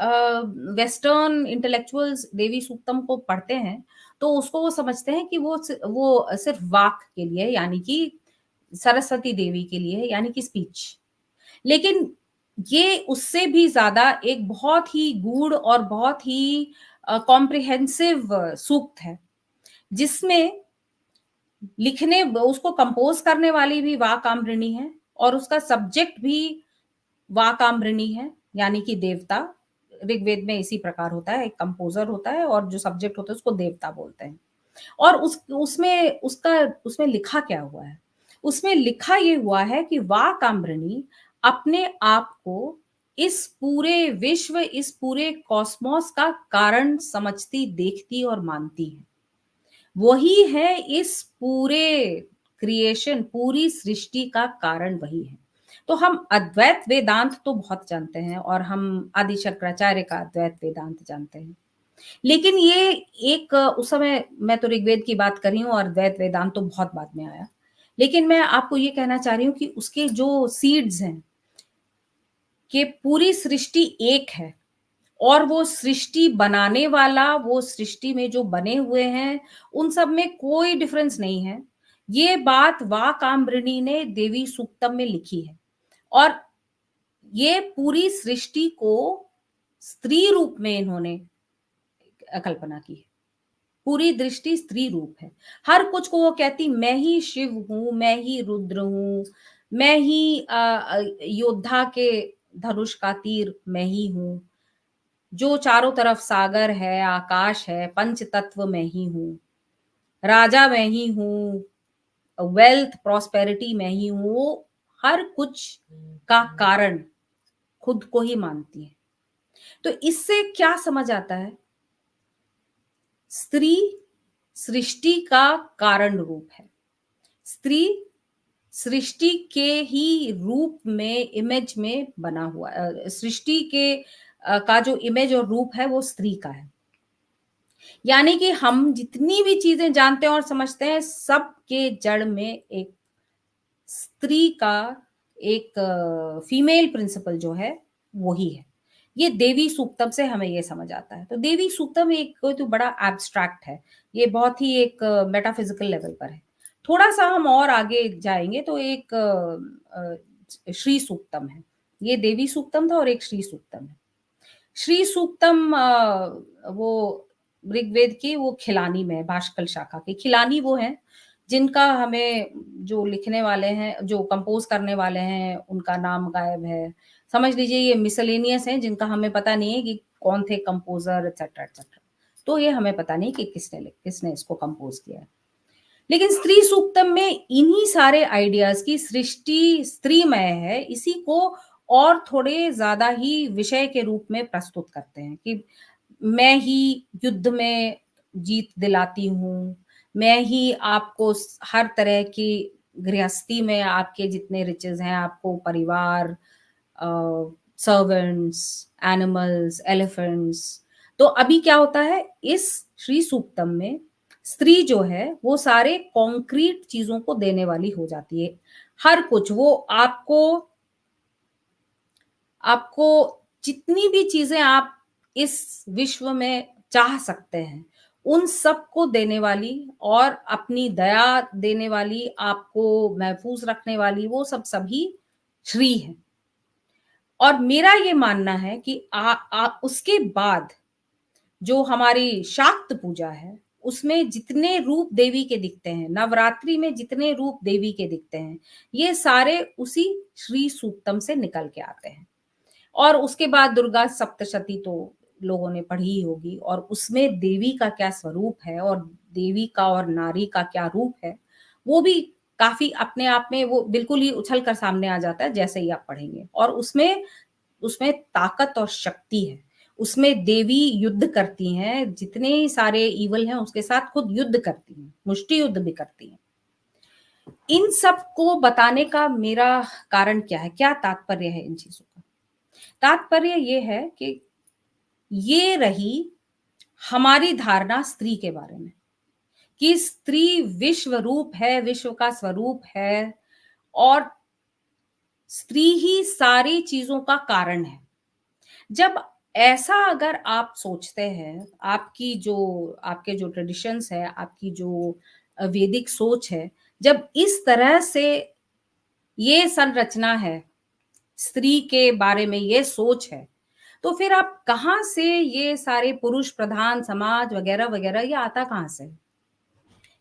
वेस्टर्न इंटेलेक्चुअल्स देवी सूक्तम को पढ़ते हैं, तो उसको वो समझते हैं कि वो सिर्फ़ वाक के लिए है, यानी कि सरस्वती देवी के लिए है, यानी कि स्पीच। लेकिन ये उससे भी ज़्यादा एक बहुत ही गूढ़ और बहुत ही कॉम्प्रिहेंसिव सूक्त है, जिसमें लिखने उसको कंपोज़ करने वाली भी वाक्आम्भृणी है और उसका सब्जेक्ट भी वाक्आम्भृणी है, यानी कि देवता। ऋग्वेद में इसी प्रकार होता है, एक कंपोज़र होता है और जो सब्जेक्ट होता है उसको देवता बोलते हैं। और उसमें लिखा क्या हुआ है? उसमें लिखा ये हुआ है कि वाक्आम्भृणी अपने आप को इस पूरे विश्व, इस पूरे कॉस्मोस का कारण समझती, देखती और मानती है। वही है इस पूरे क्रिएशन, पूरी सृष्टि का कारण वही है। तो हम अद्वैत वेदांत तो बहुत जानते हैं और हम आदि शंकराचार्य का अद्वैत वेदांत जानते हैं। लेकिन ये एक उस समय मैं तो ऋग्वेद की बात कर रही हूँ और अद्वैत वेदांत तो बहुत बाद में आया। लेकिन मैं आपको ये कहना चाह रही हूँ कि उसके जो सीड्स हैं, कि पूरी सृष्टि एक है और वो सृष्टि बनाने वाला, वो सृष्टि में जो बने हुए हैं, उन सब में कोई डिफरेंस नहीं है। ये बात वाक्आम्भृणी ने देवी सूक्तम में लिखी है और ये पूरी सृष्टि को स्त्री रूप में इन्होंने कल्पना की है। पूरी दृष्टि स्त्री रूप है। हर कुछ को वो कहती मैं ही शिव हूँ, मैं ही रुद्र हूँ, मैं ही योद्धा के धनुष का तीर मैं ही हूँ। जो चारों तरफ सागर है, आकाश है, पंच तत्व मैं ही हूँ। राजा मैं ही हूँ, वेल्थ, प्रॉस्पेरिटी मैं ही हूँ। वो हर कुछ का कारण खुद को ही मानती है। तो इससे क्या समझ आता है? स्त्री सृष्टि का कारण रूप है। स्त्री सृष्टि के ही रूप में, इमेज में बना हुआ सृष्टि के का जो इमेज और रूप है वो स्त्री का है। यानी कि हम जितनी भी चीज़ें जानते हैं और समझते हैं, सबके जड़ में एक स्त्री का एक फीमेल प्रिंसिपल जो है, वो ही है। ये देवी सूक्तम से हमें ये समझ आता है। तो देवी सूक्तम एक कोई तो बड़ा एब्स्ट्रैक्ट है। ये बहुत ही एक मेटाफिज़िकल लेवल पर है। थोड़ा-सा हम और आगे जाएँगे तो एक श्री सूक्तम है। ये देवी सूक्तम था और एक श्री सूक्तम है। श्री सूक्तम वो ऋग्वेद की वो खिलानी में है, भाष्कल शाखा की। खिलानी वो हैं, जिनका हमें जो लिखने वाले हैं, जो कंपोज़ करने वाले हैं, उनका नाम गायब है। समझ लीजिए ये मिसेलेनियस हैं, जिनका हमें पता नहीं है कि कौन थे कंपोज़र एटसेट्रा, एटसेट्रा। तो ये हमें पता नहीं कि किसने इसको कंपोज़ किया है। लेकिन स्त्री सूक्तम में इन्हीं सारे आइडियाज़ की सृष्टि स्त्रीमय है, इसी को और थोड़े ज़्यादा ही विषय के रूप में प्रस्तुत करते हैं कि मैं ही युद्ध में जीत दिलाती हूँ, मैं ही आपको हर तरह की गृहस्थी में आपके जितने रिचेज़ हैं, आपको परिवार सर्वेंट्स, एनिमल्स, एलिफेंट्स। तो अभी क्या होता है इस श्री सूक्तम में स्त्री जो है वो सारे कॉन्क्रीट चीज़ों को देने वाली हो जाती है। हर कुछ वो आपको जितनी भी चीज़ें आप इस विश्व में चाह सकते हैं, उन सबको देने वाली और अपनी दया देने वाली, आपको महफूज रखने वाली, वो सब सभी श्री हैं। और मेरा ये मानना है कि उसके बाद जो हमारी शाक्त पूजा है, उसमें जितने रूप देवी के दिखते हैं, नवरात्रि में जितने रूप देवी के दिखते हैं, ये सारे उसी श्री सूक्तम से निकल के आते हैं। और उसके बाद दुर्गा सप्तशती तो लोगों ने पढ़ी ही होगी, और उसमें देवी का क्या स्वरूप है और देवी का और नारी का क्या रूप है, वो भी काफ़ी अपने आप में वो बिल्कुल ही उछल कर सामने आ जाता है जैसे ही आप पढ़ेंगे। और उसमें उसमें ताकत और शक्ति है। उसमें देवी युद्ध करती हैं, जितने सारे ईवल हैं उसके साथ खुद युद्ध करती हैं, मुष्टि युद्ध भी करती हैं। इन सब को बताने का मेरा कारण क्या है? क्या तात्पर्य है इन चीज़ों का? तात्पर्य ये है कि ये रही हमारी धारणा स्त्री के बारे में, कि स्त्री विश्व रूप है, विश्व का स्वरूप है, और स्त्री ही सारी चीज़ों का कारण है। जब ऐसा अगर आप सोचते हैं, आपके जो ट्रेडिशंस है, आपकी जो वैदिक सोच है, जब इस तरह से ये संरचना है, स्त्री के बारे में ये सोच है, तो फिर आप कहाँ से ये सारे पुरुष प्रधान समाज वगैरह-वगैरह ये आता कहाँ से?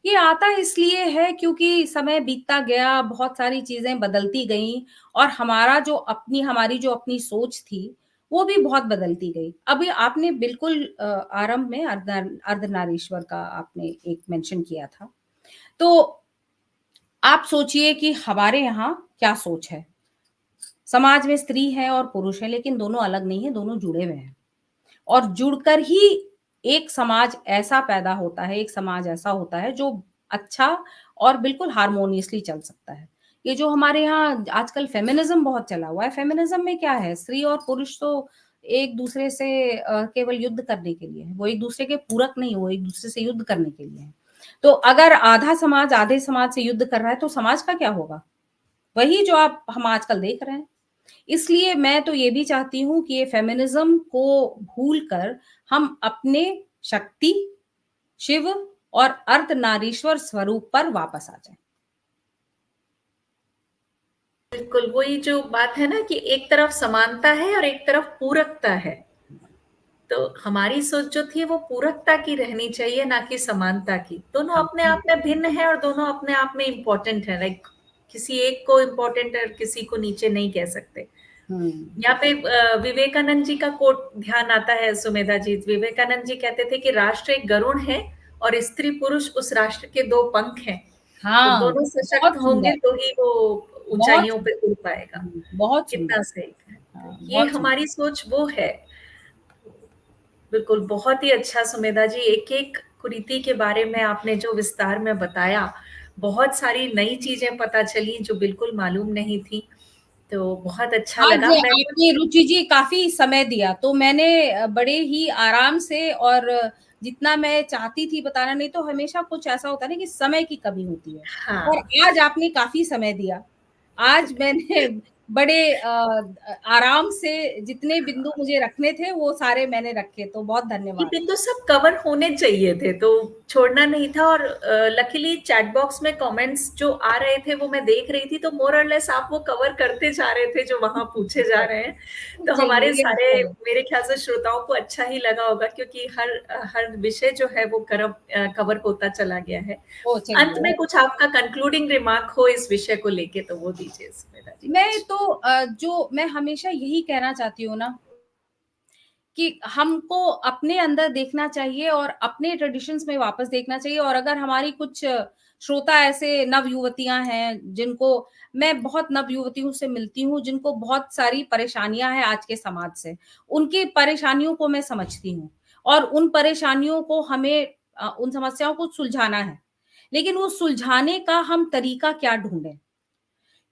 ये आता इसलिए है क्योंकि समय बीतता गया, बहुत सारी चीज़ें बदलती गईं, और हमारी जो अपनी सोच थी, वो भी बहुत बदलती गई। अभी आपने बिल्कुल आरंभ में अर्धनारीश्वर का आपने एक मेंशन किया था। तो आप सोचिए कि हमारे यहाँ क्या सोच है? समाज में स्त्री है और पुरुष है, लेकिन दोनों अलग नहीं है, दोनों जुड़े हुए हैं। और जुड़कर ही एक समाज ऐसा पैदा होता है, एक समाज ऐसा होता है जो अच्छा और बिल्कुल हार्मोनियसली चल सकता है। ये जो हमारे यहाँ आजकल फेमिनिज़्म बहुत चला हुआ है, फेमिनिज़्म में क्या है? स्त्री और पुरुष तो एक-दूसरे से केवल युद्ध करने के लिए है। वो एक-दूसरे के पूरक नहीं, वो एक-दूसरे से युद्ध करने के लिए हैं। तो अगर आधा समाज आधे समाज से युद्ध कर रहा है, तो समाज का क्या होगा? वही जो हम आजकल देख रहे हैं। इसलिए मैं तो ये भी चाहती हूँ कि ये फेमिनिज़्म को भूलकर हम अपने शक्ति, शिव और अर्धनारीश्वर स्वरूप पर वापस आ जाएँ। बिल्कुल, वही जो बात है ना कि एक तरफ समानता है और एक तरफ पूरकता है। तो हमारी सोच जो थी वो पूरकता की रहनी चाहिए, ना कि समानता की। दोनों अपने आप में भिन्न है और दोनों अपने आप में इम्पोर्टेंट है। लाइक किसी एक को इम्पोर्टेंट और किसी को नीचे नहीं कह सकते। हुँ। यहाँ पे विवेकानंद जी का कोट ध्यान आता है सुमेधा जी। विवेकानंद जी कहते थे कि राष्ट्र एक गरुड़ है और स्त्री पुरुष उस राष्ट्र के 2 पंख हैं। तो हाँ, दोनों सशक्त बहुत सुंदर, होंगे तो ही वो बहुत ऊँचाइयों पे उड़ पाएगा। बहुत सुंदर। कितना सही है। तो हाँ, ये बहुत सुंदर। हमारी सोच वो है। बिल्कुल, बहुत ही अच्छा सुमेधा जी, एक-एक कुरीति के बारे में आपने जो विस्तार में बताया, बहुत सारी नई चीज़ें पता चली जो बिल्कुल मालूम नहीं थी, तो बहुत अच्छा आज लगा। मैं आपने रुचि जी काफ़ी समय दिया, तो मैंने बड़े ही आराम से और जितना मैं चाहती थी बताना, नहीं तो हमेशा कुछ ऐसा होता है ना कि समय की कमी होती है, और हाँ। आज आपने काफ़ी समय दिया। आज मैंने बड़े आराम से जितने बिंदु मुझे रखने थे, वो सारे मैंने रखे, तो बहुत ये धन्यवाद। बिंदु सब कवर होने चाहिए थे, तो छोड़ना नहीं था। और लकीली चैट बॉक्स में कमेंट्स जो आ रहे थे वो मैं देख रही थी, तो मोर और लेस आप वो कवर करते जा रहे थे जो वहाँ पूछे जा रहे हैं। तो चलिए, हमारे ये सारे, अच्छा है। मेरे ख्याल से श्रोताओं को अच्छा ही लगा होगा, क्योंकि हर विषय जो है वो कवर होता चला गया है। ओह! अंत चलिए, में कुछ आपका कंक्लूडिंग रिमार्क हो इस विषय को लेके तो वो दीजिए सुमेधा जी मैं कुछ। तो जो मैं हमेशा यही कहना चाहती हूँ ना, कि हमको अपने अंदर देखना चाहिए और अपने ट्रेडिशंस में वापस देखना चाहिए। और अगर हमारी कुछ श्रोता ऐसे नवयुवतियाँ हैं, जिनको मैं बहुत नवयुवतियों से मिलती हूँ, जिनको बहुत सारी परेशानियाँ हैं आज के समाज से। उनकी परेशानियों को मैं समझती हूँ, और उन परेशानियों को हमें उन समस्याओं को सुलझाना है। लेकिन वो सुलझाने का हम तरीका क्या ढूँढें?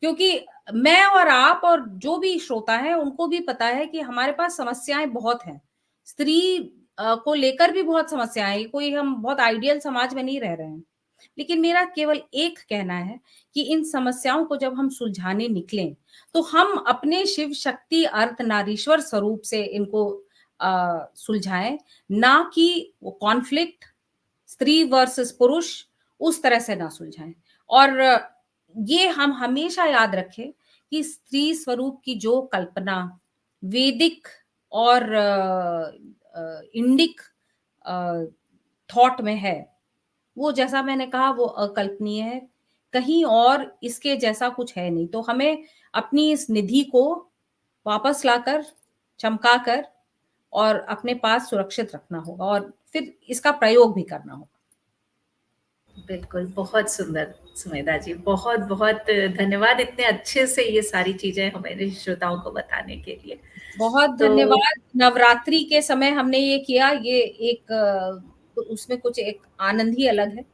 क्योंकि मैं और आप और जो भी श्रोता है, उनको भी पता है कि हमारे पास समस्याएँ बहुत हैं। स्त्री को लेकर भी बहुत समस्याएँ हैं, कोई हम बहुत आइडियल समाज में नहीं रह रहे हैं। लेकिन मेरा केवल एक कहना है कि इन समस्याओं को जब हम सुलझाने निकलें, तो हम अपने शिव शक्ति अर्धनारीश्वर स्वरूप से इनको सुलझाएँ, ना कि वो कॉन्फ्लिक्ट स्त्री वर्सेस पुरुष उस तरह से ना सुलझाएँ। और ये हम हमेशा याद रखें कि स्त्री स्वरूप की जो कल्पना वैदिक और इंडिक अ, थॉट में है, वो जैसा मैंने कहा वो अकल्पनीय है। कहीं और इसके जैसा कुछ है नहीं। तो हमें अपनी इस निधि को वापस लाकर, चमकाकर और अपने पास सुरक्षित रखना होगा और फिर इसका प्रयोग भी करना होगा। बिल्कुल, बहुत सुंदर सुमेधा जी, बहुत-बहुत धन्यवाद इतने अच्छे से ये सारी चीज़ें हमारे श्रोताओं को बताने के लिए। बहुत तो धन्यवाद। नवरात्रि के समय हमने ये किया, ये एक उसमें कुछ एक आनंद ही अलग है।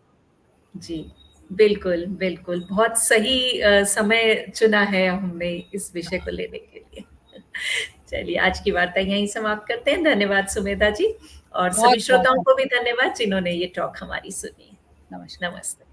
जी, बिल्कुल, बिल्कुल, बहुत सही समय चुना है हमने इस विषय को लेने के लिए। चलिए, आज की वार्ता यहीं समाप्त करते हैं। धन्यवाद सुमेधा जी और सभी बहुत-बहुत श्रोताओं को भी धन्यवाद। धन्यवाद जिन्होंने ये टॉक हमारी सुनी। नमस्कार। नमस्ते।